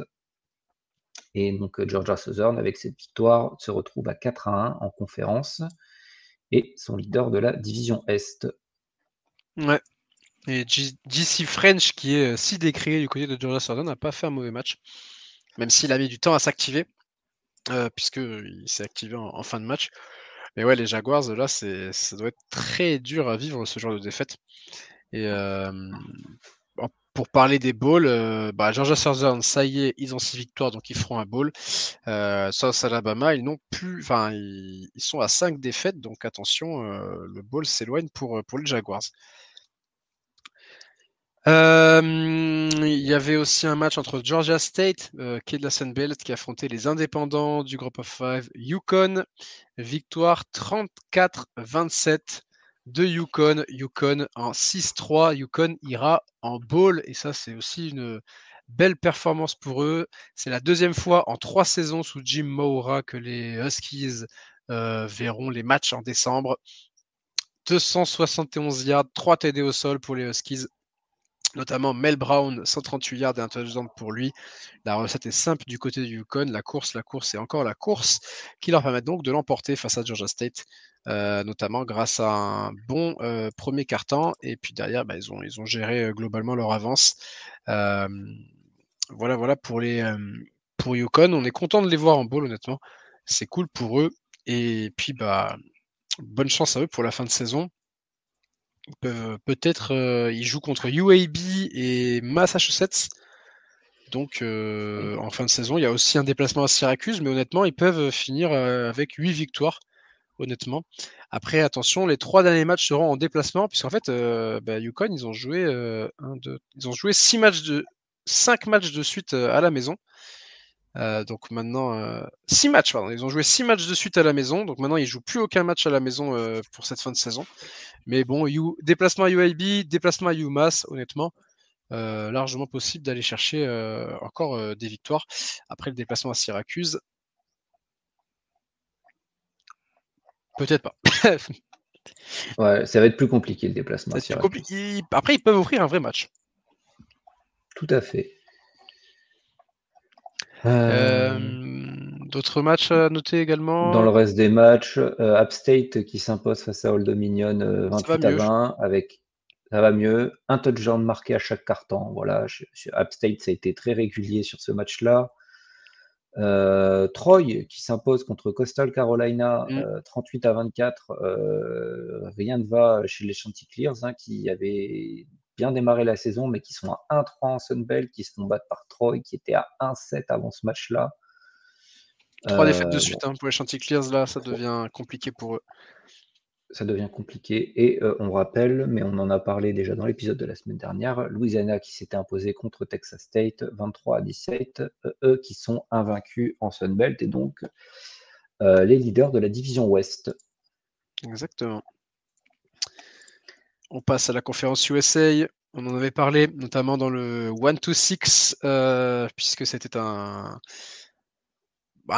Et donc Georgia Southern, avec cette victoire, se retrouve à 4-1 en conférence et sont leaders de la division Est. Ouais. Et JC French, qui est si décrié du côté de Georgia Southern, n'a pas fait un mauvais match, même s'il a mis du temps à s'activer, puisqu'il s'est activé en fin de match. Mais ouais, les Jaguars, là, ça doit être très dur à vivre ce genre de défaite. Et pour parler des bowls, Georgia Southern, ça y est, ils ont 6 victoires, donc ils feront un bowl. South Alabama, ils n'ont plus, enfin, ils sont à 5 défaites, donc attention, le bowl s'éloigne pour les Jaguars. Il y avait aussi un match entre Georgia State, qui est de la Sun Belt, qui affrontait les indépendants du Group of Five, Yukon. Victoire 34-27 de Yukon. Yukon en 6-3. Yukon ira en bowl, et ça, c'est aussi une belle performance pour eux. C'est la deuxième fois en 3 saisons sous Jim Mora que les Huskies verront les matchs en décembre. 271 yards, 3 TD au sol pour les Huskies, notamment Mel Brown, 138 yards et un touchdown pour lui. La recette est simple du côté du Yukon, la course et encore la course, qui leur permettent donc de l'emporter face à Georgia State, notamment grâce à un bon premier quart-temps, et puis derrière, ils ont géré globalement leur avance. Voilà pour Yukon. On est content de les voir en bowl, honnêtement. C'est cool pour eux, et puis bonne chance à eux pour la fin de saison. Peut-être ils jouent contre UAB et Massachusetts. Donc en fin de saison, il y a aussi un déplacement à Syracuse, mais honnêtement, ils peuvent finir avec 8 victoires. Honnêtement. Après, attention, les 3 derniers matchs seront en déplacement, puisqu'en fait, Yukon, ils ont joué 5 matchs de suite à la maison. Donc maintenant, 6 matchs, pardon. Ils ont joué 6 matchs de suite à la maison, donc maintenant ils jouent plus aucun match à la maison pour cette fin de saison. Mais bon, déplacement à UAB, déplacement à UMass, honnêtement, largement possible d'aller chercher encore des victoires. Après le déplacement à Syracuse, peut-être pas. Ouais, ça va être plus compliqué le déplacement à Syracuse. Après, ils peuvent offrir un vrai match. Tout à fait. D'autres matchs à noter également? Dans le reste des matchs, App State qui s'impose face à Old Dominion 28-20 avec ça va mieux. Un touchdown marqué à chaque quart-temps. Voilà, App State, ça a été très régulier sur ce match-là. Troy qui s'impose contre Coastal Carolina 38-24. Rien ne va chez les Chanticleers qui avaient bien démarré la saison, mais qui sont à 1-3 en Sunbelt, qui se font battre par Troy, qui était à 1-7 avant ce match-là. 3 défaites de suite pour les Chanticleers, là, ça devient compliqué pour eux. Ça devient compliqué. Et on rappelle, mais on en a parlé déjà dans l'épisode de la semaine dernière, Louisiana qui s'était imposé contre Texas State 23-17, eux qui sont invaincus en Sunbelt et donc les leaders de la division Ouest. Exactement. On passe à la conférence USA. On en avait parlé, notamment dans le 1-2-6, puisque c'était un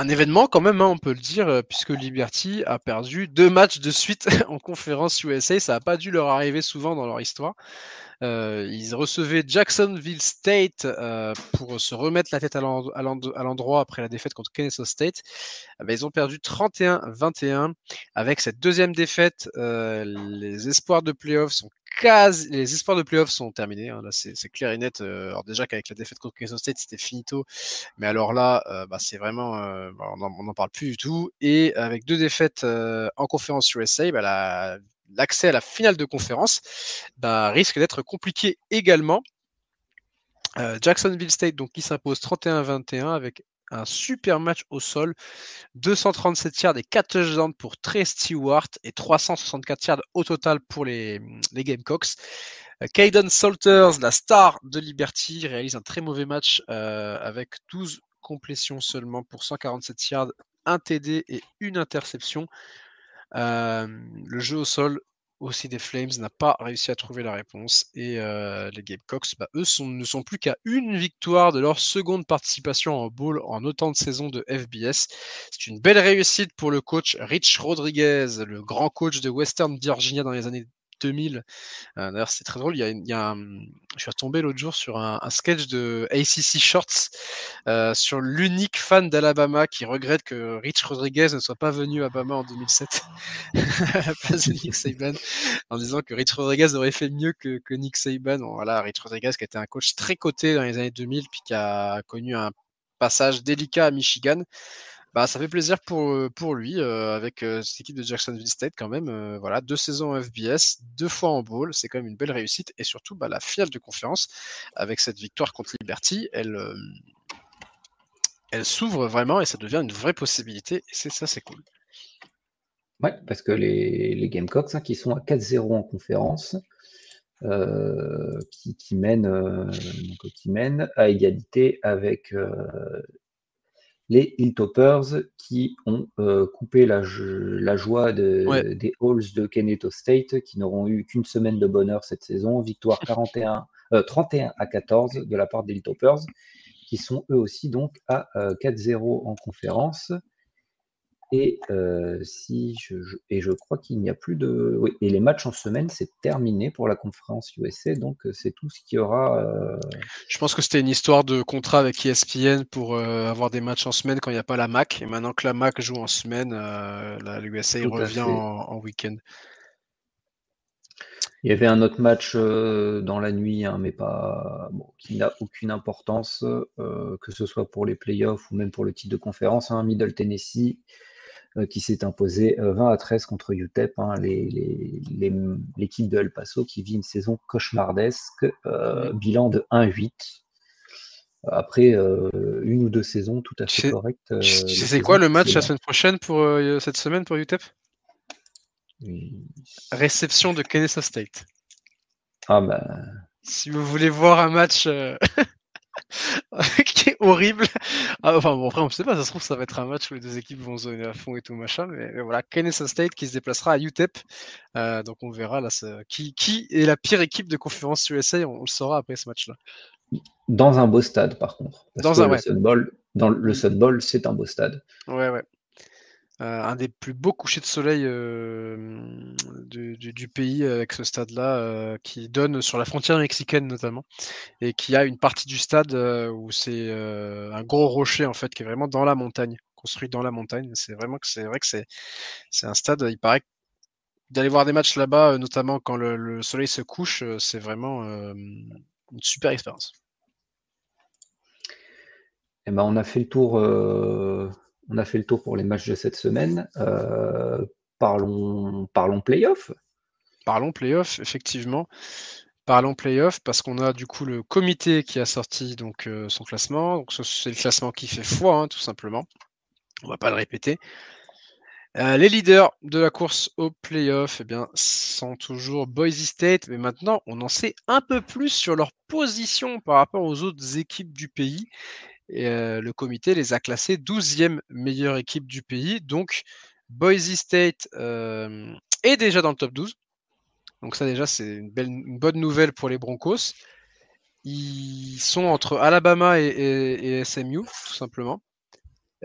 événement quand même, on peut le dire, puisque Liberty a perdu 2 matchs de suite en conférence USA. Ça n'a pas dû leur arriver souvent dans leur histoire. Ils recevaient Jacksonville State pour se remettre la tête à l'endroit après la défaite contre Kennesaw State. Ils ont perdu 31-21. Avec cette deuxième défaite, les espoirs de playoffs sont terminés. Là, c'est clair et net. Alors déjà qu'avec la défaite contre Kennesaw State, c'était finito. Mais alors là, c'est vraiment, on n'en parle plus du tout. Et avec 2 défaites en conférence USA, l'accès à la finale de conférence risque d'être compliqué également. Jacksonville State, donc, qui s'impose 31-21 avec un super match au sol, 237 yards et 4 touchdowns pour Trey Stewart et 364 yards au total pour les Gamecocks. Caden Salters, la star de Liberty, réalise un très mauvais match avec 12 complétions seulement pour 147 yards, 1 TD et 1 interception. Le jeu au sol aussi des Flames n'a pas réussi à trouver la réponse et les Gamecocks, eux ne sont plus qu'à 1 victoire de leur seconde participation en bowl en autant de saisons de FBS. C'est une belle réussite pour le coach Rich Rodriguez, le grand coach de Western Virginia dans les années 2000. D'ailleurs, c'est très drôle. Je suis retombé l'autre jour sur un sketch de ACC Shorts sur l'unique fan d'Alabama qui regrette que Rich Rodriguez ne soit pas venu à Alabama en 2007 à la place de Nick Saban, en disant que Rich Rodriguez aurait fait mieux que Nick Saban. Bon, voilà, Rich Rodriguez qui était un coach très coté dans les années 2000 puis qui a connu un passage délicat à Michigan. Bah, ça fait plaisir pour lui avec cette équipe de Jacksonville State quand même. Voilà, 2 saisons en FBS, 2 fois en bowl, c'est quand même une belle réussite et surtout la finale de conférence avec cette victoire contre Liberty, elle s'ouvre vraiment et ça devient une vraie possibilité et c'est cool. Ouais, parce que les Gamecocks qui sont à 4-0 en conférence, qui mènent à égalité avec les Hilltoppers qui ont coupé la joie des Halls de Kennesaw State, qui n'auront eu qu'une semaine de bonheur cette saison. Victoire 31-14 de la part des Hilltoppers, qui sont eux aussi donc à 4-0 en conférence. Et je crois qu'il n'y a plus de... Oui, et les matchs en semaine, c'est terminé pour la conférence USA, donc c'est tout ce qu'il y aura. Je pense que c'était une histoire de contrat avec ESPN pour avoir des matchs en semaine quand il n'y a pas la MAC. Et maintenant que la MAC joue en semaine, l'USA revient en week-end. Il y avait un autre match dans la nuit, mais qui n'a aucune importance, que ce soit pour les playoffs ou même pour le titre de conférence. Middle Tennessee qui s'est imposé 20-13 contre UTEP, l'équipe de El Paso qui vit une saison cauchemardesque, bilan de 1-8. Après une ou deux saisons tout à fait correctes. C'est quoi le match la semaine prochaine pour cette semaine pour UTEP? Réception de Kennesaw State. Ah bah. Si vous voulez voir un match qui est horrible. Enfin bon, après on ne sait pas, ça se trouve ça va être un match où les deux équipes vont zoner à fond et tout machin, mais voilà, Kennesaw State qui se déplacera à UTEP. Donc on verra là qui est la pire équipe de conférence USA, on le saura après ce match-là. Dans un beau stade par contre, parce que le Sun Bowl, c'est un beau stade. Ouais. Un des plus beaux couchers de soleil du pays avec ce stade-là, qui donne sur la frontière mexicaine notamment, et qui a une partie du stade où c'est un gros rocher en fait qui est vraiment dans la montagne, construit dans la montagne. C'est vrai que c'est un stade. Il paraît que d'aller voir des matchs là-bas, notamment quand le soleil se couche, c'est vraiment une super expérience. Eh ben, on a fait le tour. On a fait le tour pour les matchs de cette semaine. Parlons playoff. Parlons playoff, effectivement. Parlons playoff parce qu'on a du coup le comité qui a sorti donc son classement. Donc c'est le classement qui fait foi, tout simplement. On va pas le répéter. Les leaders de la course au playoff sont toujours Boise State, mais maintenant on en sait un peu plus sur leur position par rapport aux autres équipes du pays. Et le comité les a classées 12e meilleure équipe du pays. Donc Boise State est déjà dans le top 12. Donc ça déjà c'est une bonne nouvelle pour les Broncos. Ils sont entre Alabama et SMU tout simplement.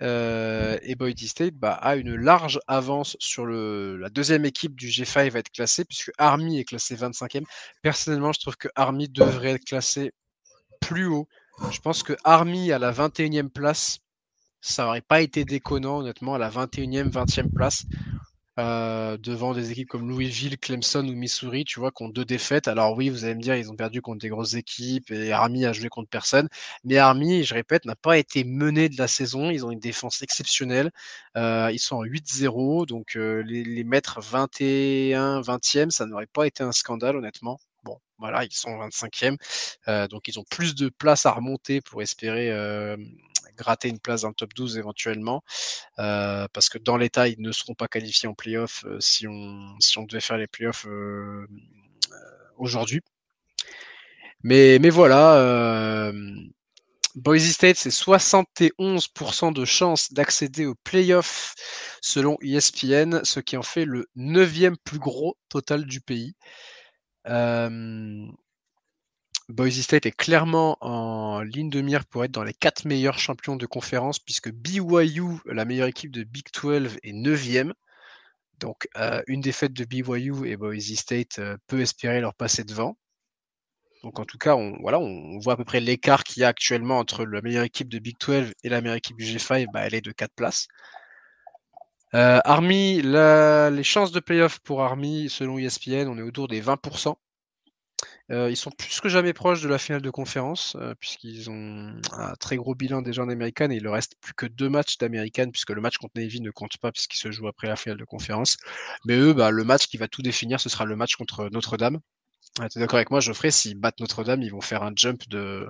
Et Boise State a une large avance sur la deuxième équipe du G5 va être classée puisque Army est classé 25e. Personnellement, je trouve que Army devrait être classé plus haut. Je pense que Army à la 21e place, ça n'aurait pas été déconnant honnêtement à la 21e, 20e place. Devant des équipes comme Louisville, Clemson ou Missouri, tu vois, qui ont 2 défaites. Alors oui, vous allez me dire, ils ont perdu contre des grosses équipes et Army a joué contre personne. Mais Army, je répète, n'a pas été mené de la saison. Ils ont une défense exceptionnelle. Ils sont en 8-0, donc les mettre 21, 20e, ça n'aurait pas été un scandale, honnêtement. Bon, voilà, ils sont 25e. Donc ils ont plus de place à remonter pour espérer gratter une place dans le top 12 éventuellement. Parce que dans l'état, ils ne seront pas qualifiés en playoff si on devait faire les playoffs aujourd'hui. Mais voilà, Boise State, c'est 71% de chances d'accéder aux playoffs selon ESPN, ce qui en fait le 9e plus gros total du pays. Boise State est clairement en ligne de mire pour être dans les 4 meilleurs champions de conférence, puisque BYU, la meilleure équipe de Big 12, est 9e. Donc, une défaite de BYU et Boise State peut espérer leur passer devant. Donc, en tout cas, on voit à peu près l'écart qu'il y a actuellement entre la meilleure équipe de Big 12 et la meilleure équipe du G5. Elle est de 4 places. Army, les chances de playoff pour Army, selon ESPN, on est autour des 20%. Ils sont plus que jamais proches de la finale de conférence, puisqu'ils ont un très gros bilan déjà en American et il leur reste plus que 2 matchs d'American, puisque le match contre Navy ne compte pas puisqu'il se joue après la finale de conférence. Mais eux, le match qui va tout définir, ce sera le match contre Notre-Dame. Tu es d'accord avec moi, Geoffrey, s'ils battent Notre-Dame, ils vont faire un jump d'une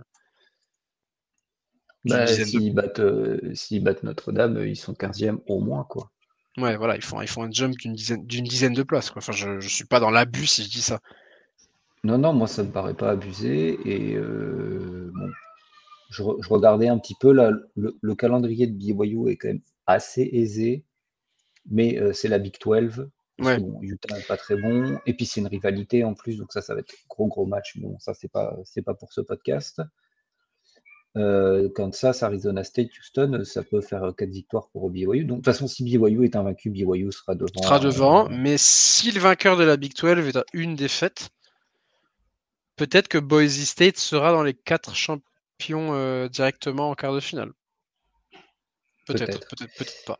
dizaine de S'ils battent Notre-Dame, ils sont 15e au moins, quoi. Ouais, voilà, ils font un jump d'une dizaine de places, quoi. Enfin, je suis pas dans l'abus si je dis ça. Non, moi ça me paraît pas abusé. Et bon, je regardais un petit peu là, le calendrier de BYU est quand même assez aisé, mais c'est la Big 12. Parce Ouais. que bon, Utah n'est pas très bon, et puis c'est une rivalité en plus, donc ça va être gros match. Mais bon, ça c'est pas pour ce podcast. Kansas, Arizona State, Houston, ça peut faire 4 victoires pour BYU. Donc de toute façon, si BYU est invaincu, BYU sera devant. Mais si le vainqueur de la Big 12 est à une défaite, peut-être que Boise State sera dans les 4 champions directement en quart de finale. Peut-être pas.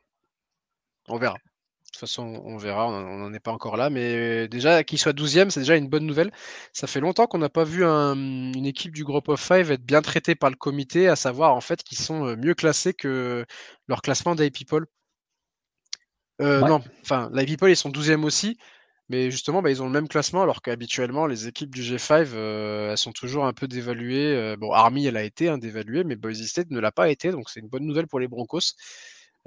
On verra. De toute façon, on verra, on n'en est pas encore là, mais déjà qu'il soit 12e, c'est déjà une bonne nouvelle. Ça fait longtemps qu'on n'a pas vu une équipe du Group of Five être bien traitée par le comité, à savoir en fait qu'ils sont mieux classés que leur classement d'IPPOL. Ouais. Non, enfin, l'IPPOL ils sont 12e aussi, mais justement, ils ont le même classement, alors qu'habituellement, les équipes du G5, elles sont toujours un peu dévaluées. Bon, Army, elle a été dévaluée, mais Boise State ne l'a pas été, donc c'est une bonne nouvelle pour les Broncos.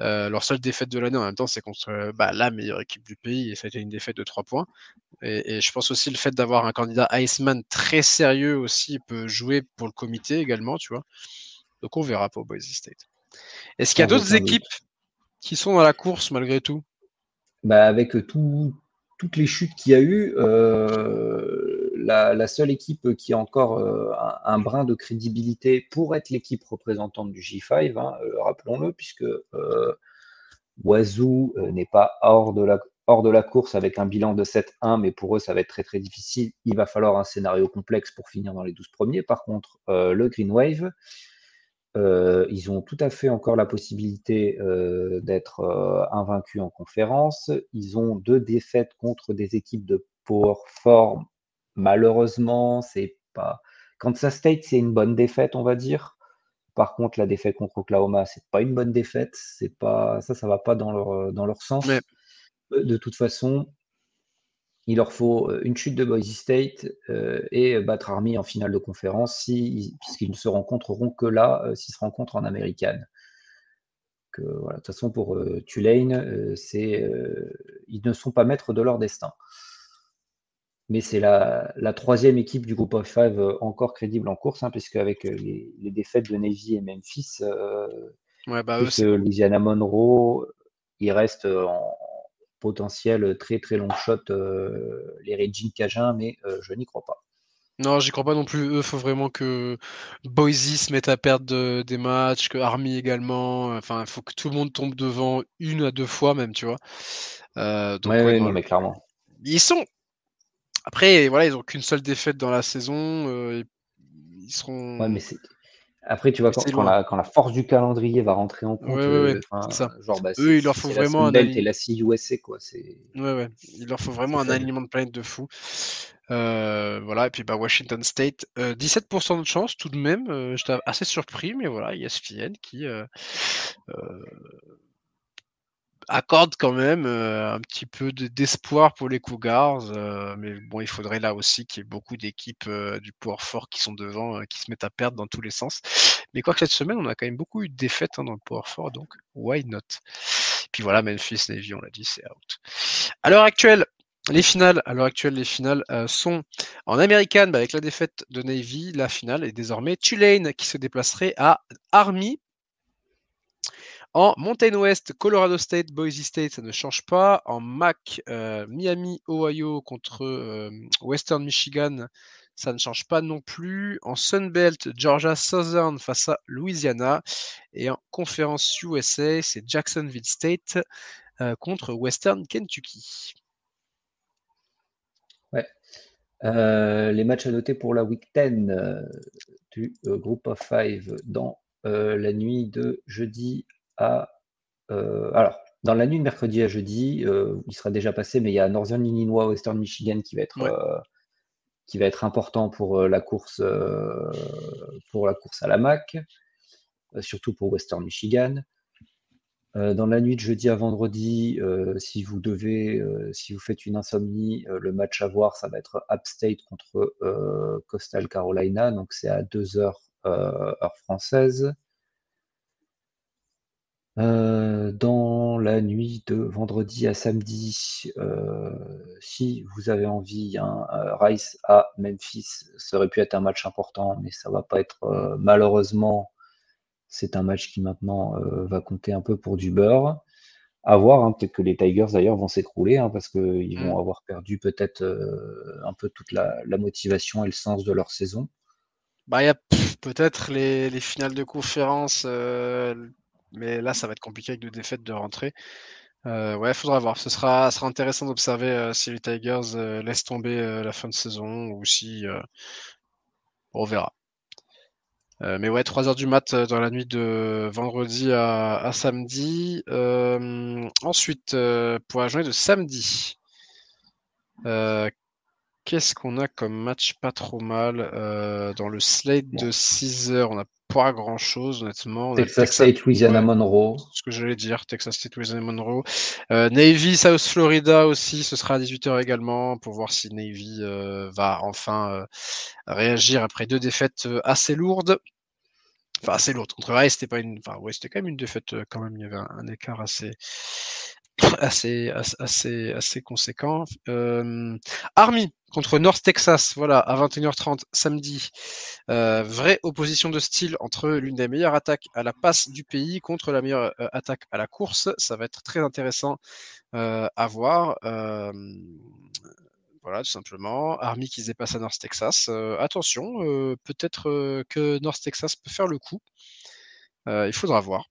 Leur seule défaite de l'année, en même temps, c'est contre la meilleure équipe du pays, et ça a été une défaite de 3 points. Et je pense aussi le fait d'avoir un candidat Iceman très sérieux aussi peut jouer pour le comité également, tu vois. Donc on verra pour Boise State. Est-ce qu'il y a Sans d'autres aucun équipes doute. qui sont dans la course malgré tout? Avec toutes les chutes qu'il y a eu, la seule équipe qui a encore un brin de crédibilité pour être l'équipe représentante du J5, rappelons-le, puisque Wazoo n'est pas hors de la course avec un bilan de 7-1, mais pour eux, ça va être très très difficile. Il va falloir un scénario complexe pour finir dans les 12 premiers. Par contre, le Green Wave, ils ont tout à fait encore la possibilité d'être invaincus en conférence. Ils ont 2 défaites contre des équipes de power form. Malheureusement, c'est pas. Kansas State, c'est une bonne défaite, on va dire. Par contre, la défaite contre Oklahoma, c'est pas une bonne défaite. C'est pas ça va pas dans leur Mais sens. De toute façon, il leur faut une chute de Boise State et battre Army en finale de conférence, puisqu'ils ne se rencontreront que là s'ils se rencontrent en américaine. Voilà. De toute façon, pour Tulane, ils ne sont pas maîtres de leur destin. Mais c'est la troisième équipe du groupe of five encore crédible en course, puisque avec les défaites de Navy et Memphis, eux, plus c'est bon. Louisiana Monroe, il reste en potentiel très très long shot les Raging Cajuns, mais je n'y crois pas. Non, j'y crois pas non plus. Eux, faut vraiment que Boise se mette à perdre des matchs, que Army également. Enfin, il faut que tout le monde tombe devant 1 à 2 fois même, tu vois. Donc ouais, Ouais, non. non, mais clairement. Ils sont. Après, voilà, ils ont qu'une seule défaite dans la saison. Ils Ouais, seront. mais après, tu vois, Mais c'est quand loin. la force du calendrier va rentrer en compte, Ouais, c'est ça. Eux, il leur faut c'est la vraiment un Sunbelt et alignement. la CUSA, quoi. Ouais. Il leur faut vraiment C'est un faible. alignement de planète de fou. Voilà, et puis Washington State, 17% de chance tout de même. J'étais assez surpris, mais voilà, ESPN qui accorde quand même un petit peu d'espoir pour les Cougars. Mais bon, il faudrait là aussi qu'il y ait beaucoup d'équipes du Power Fort qui sont devant, qui se mettent à perdre dans tous les sens. Mais quoi que cette semaine, on a quand même beaucoup eu de défaites dans le Power Fort, donc why not? Puis voilà, Memphis, Navy, on l'a dit, c'est out. À l'heure actuelle, les finales sont en American avec la défaite de Navy. La finale est désormais Tulane qui se déplacerait à Army. En Mountain West, Colorado State, Boise State, ça ne change pas. En MAC, Miami, Ohio contre Western Michigan, ça ne change pas non plus. En Sunbelt, Georgia Southern face à Louisiana. Et en conférence USA, c'est Jacksonville State contre Western Kentucky. Ouais. Les matchs à noter pour la Week 10 du Group of 5 dans la nuit de jeudi à... alors, dans la nuit de mercredi à jeudi, il sera déjà passé, mais il y a Northern Illinois, Western Michigan qui va être important pour la course à la MAC, surtout pour Western Michigan. Dans la nuit de jeudi à vendredi, si vous faites une insomnie, le match à voir, ça va être App State contre Coastal Carolina, donc c'est à 2h heure française. Dans la nuit de vendredi à samedi, si vous avez envie, Rice à Memphis, ça aurait pu être un match important, mais ça va pas être, malheureusement, c'est un match qui maintenant va compter un peu pour du beurre. À voir, peut-être que les Tigers d'ailleurs vont s'écrouler, parce qu'ils vont avoir perdu peut-être un peu toute la motivation et le sens de leur saison. Bah, il y a peut-être les finales de conférence, mais là, ça va être compliqué avec 2 défaites de rentrer. Ouais, faudra voir. Ce sera intéressant d'observer si les Tigers laissent tomber la fin de saison ou si. On verra. Mais ouais, 3h du mat dans la nuit de vendredi à samedi. Ensuite, pour la journée de samedi, qu'est-ce qu'on a comme match pas trop mal dans le slate de 6h? On n'a pas grand-chose, honnêtement. On a le Texas State, Louisiana ouais, Monroe. ce que j'allais dire, Texas State, Louisiana Monroe. Navy, South Florida aussi, ce sera à 18h également, pour voir si Navy va enfin réagir après 2 défaites assez lourdes. Enfin, assez lourde. Contre Rice, c'était pas une. Enfin, ouais, c'était quand même une défaite, quand même. Il y avait un écart assez, assez conséquent. Army contre North Texas, voilà, à 21h30 samedi. Vraie opposition de style entre l'une des meilleures attaques à la passe du pays contre la meilleure attaque à la course. Ça va être très intéressant à voir. Voilà, tout simplement. Army qui se dépasse à North Texas. Attention, peut-être que North Texas peut faire le coup. Il faudra voir.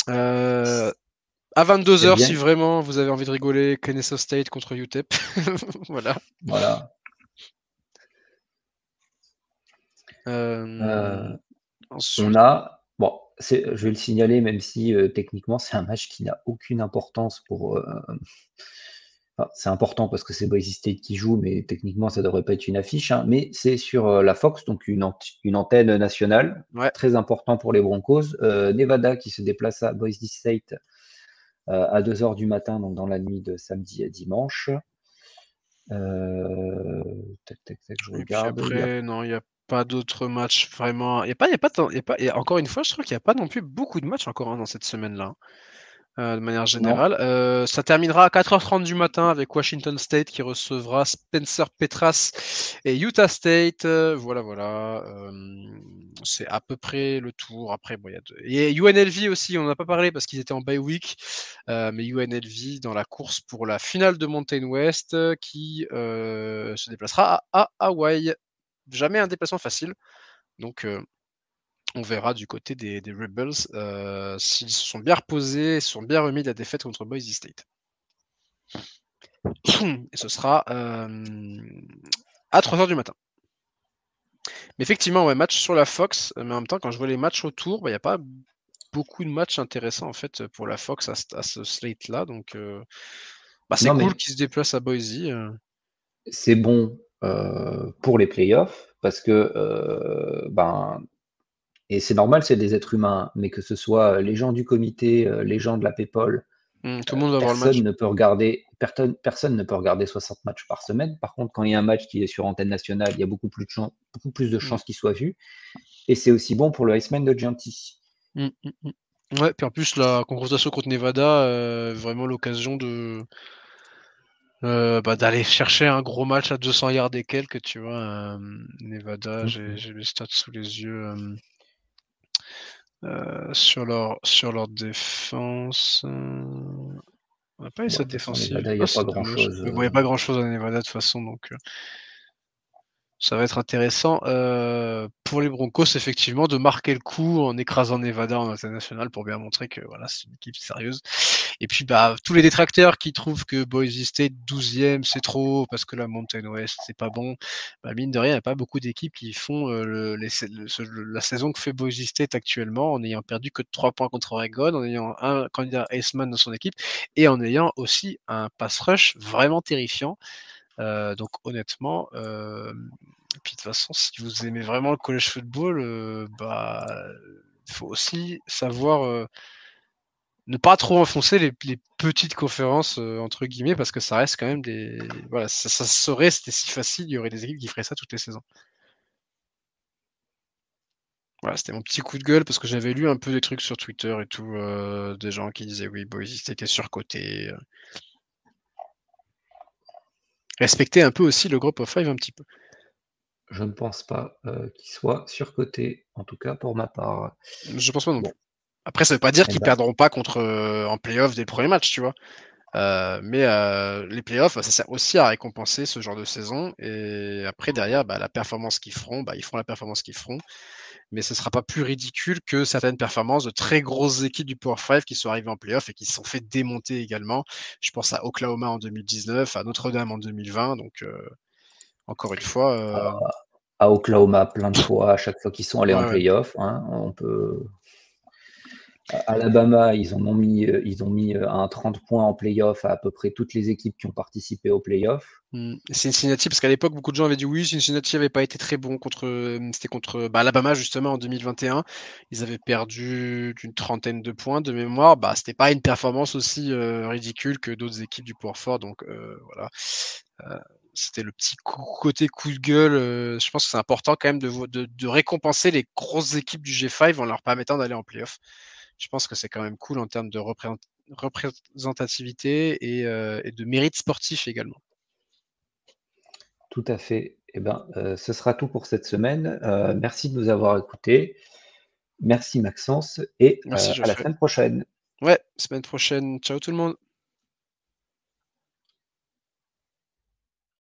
À 22h, si vraiment vous avez envie de rigoler, Kennesaw State contre UTEP. Voilà. Ensuite... On a, bon, je vais le signaler, même si techniquement c'est un match qui n'a aucune importance pour. Enfin, c'est important parce que c'est Boise State qui joue, mais techniquement ça devrait pas être une affiche. Mais c'est sur la Fox, donc une antenne nationale, très important pour les Broncos. Nevada qui se déplace à Boise State à 2h du matin, donc dans la nuit de samedi à dimanche. Je regarde. Et puis après, non, il n'y a pas d'autres matchs vraiment. Et encore une fois, je trouve qu'il n'y a pas non plus beaucoup de matchs encore dans cette semaine-là. De manière générale. Ça terminera à 4h30 du matin avec Washington State qui recevra Spencer Petras et Utah State. Voilà. C'est à peu près le tour. Après, bon, il y a UNLV aussi, on n'en a pas parlé parce qu'ils étaient en bye week. Mais UNLV dans la course pour la finale de Mountain West qui se déplacera à Hawaï. Jamais un déplacement facile. Donc, on verra du côté des Rebels s'ils se sont bien reposés, se sont bien remis de la défaite contre Boise State. Et ce sera à 3h du matin. Mais effectivement, ouais, match sur la Fox, mais en même temps, quand je vois les matchs autour, il n'y a pas beaucoup de matchs intéressants en fait pour la Fox à ce slate-là. Donc, c'est cool qu'ils se déplacent à Boise. C'est bon pour les playoffs parce que et c'est normal, c'est des êtres humains, mais que ce soit les gens du comité, les gens de la PayPal, tout le monde va voir le match. Personne ne peut regarder 60 matchs par semaine. Par contre, quand il y a un match qui est sur antenne nationale, il y a beaucoup plus de chances qu'il soit vu. Et c'est aussi bon pour le Iceman de Gianti. Ouais, puis en plus, la confrontation contre Nevada, vraiment l'occasion de d'aller chercher un gros match à 200 yards et quelques, tu vois. Nevada, j'ai les stats sous les yeux sur leur défense. On n'a pas les stats défensives. Nevada, il n'y a pas grand-chose. Il n'y a pas grand-chose à Nevada de toute façon, donc. Ça va être intéressant, pour les Broncos effectivement de marquer le coup en écrasant Nevada en international pour bien montrer que voilà, c'est une équipe sérieuse. Et puis bah, tous les détracteurs qui trouvent que Boise State 12e c'est trop parce que la Mountain West c'est pas bon, bah, mine de rien, il y a pas beaucoup d'équipes qui font, la saison que fait Boise State actuellement en n'ayant perdu que de 3 points contre Oregon, en ayant un candidat Heisman dans son équipe et en ayant aussi un pass rush vraiment terrifiant. Donc honnêtement, puis de toute façon, si vous aimez vraiment le college football, bah, il faut aussi savoir, ne pas trop enfoncer les petites conférences, entre guillemets, parce que ça reste quand même des voilà, ça serait c'était si facile, il y aurait des équipes qui feraient ça toutes les saisons. Voilà, c'était mon petit coup de gueule parce que j'avais lu un peu des trucs sur Twitter et tout, des gens qui disaient: «Oui, Boise State était surcoté», Respecter un peu aussi le Group of Five un petit peu. Je ne pense pas qu'il soit surcoté, en tout cas pour ma part. Je pense pas non Bon, plus. Après, ça veut pas dire eh qu'ils ben, perdront pas contre, en play-off dès le premier match, tu vois? Mais les playoffs, ça sert aussi à récompenser ce genre de saison et après derrière, bah, la performance qu'ils feront, bah, ils feront la performance qu'ils feront, mais ce sera pas plus ridicule que certaines performances de très grosses équipes du Power 5 qui sont arrivées en playoff et qui se sont fait démonter également. Je pense à Oklahoma en 2019, à Notre-Dame en 2020, donc encore une fois, à Oklahoma, plein de fois, à chaque fois qu'ils sont allés en ouais, ouais. playoff, hein, on peut. Alabama, ils ont mis un 30 points en playoff à peu près toutes les équipes qui ont participé aux playoffs. Cincinnati, parce qu'à l'époque, beaucoup de gens avaient dit oui, Cincinnati avait pas été très bon contre, c'était contre bah, Alabama justement en 2021. Ils avaient perdu d'une trentaine de points de mémoire. Bah, c'était pas une performance aussi ridicule que d'autres équipes du Power 4. Donc voilà, Euh, c'était le petit côté coup de gueule. Je pense que c'est important quand même de récompenser les grosses équipes du G5 en leur permettant d'aller en playoff. Je pense que c'est quand même cool en termes de représentativité et de mérite sportif également. Tout à fait. Eh ben, ce sera tout pour cette semaine. Merci de nous avoir écoutés. Merci Maxence et Merci à la Geoffrey. semaine prochaine. Ouais, semaine prochaine. Ciao tout le monde.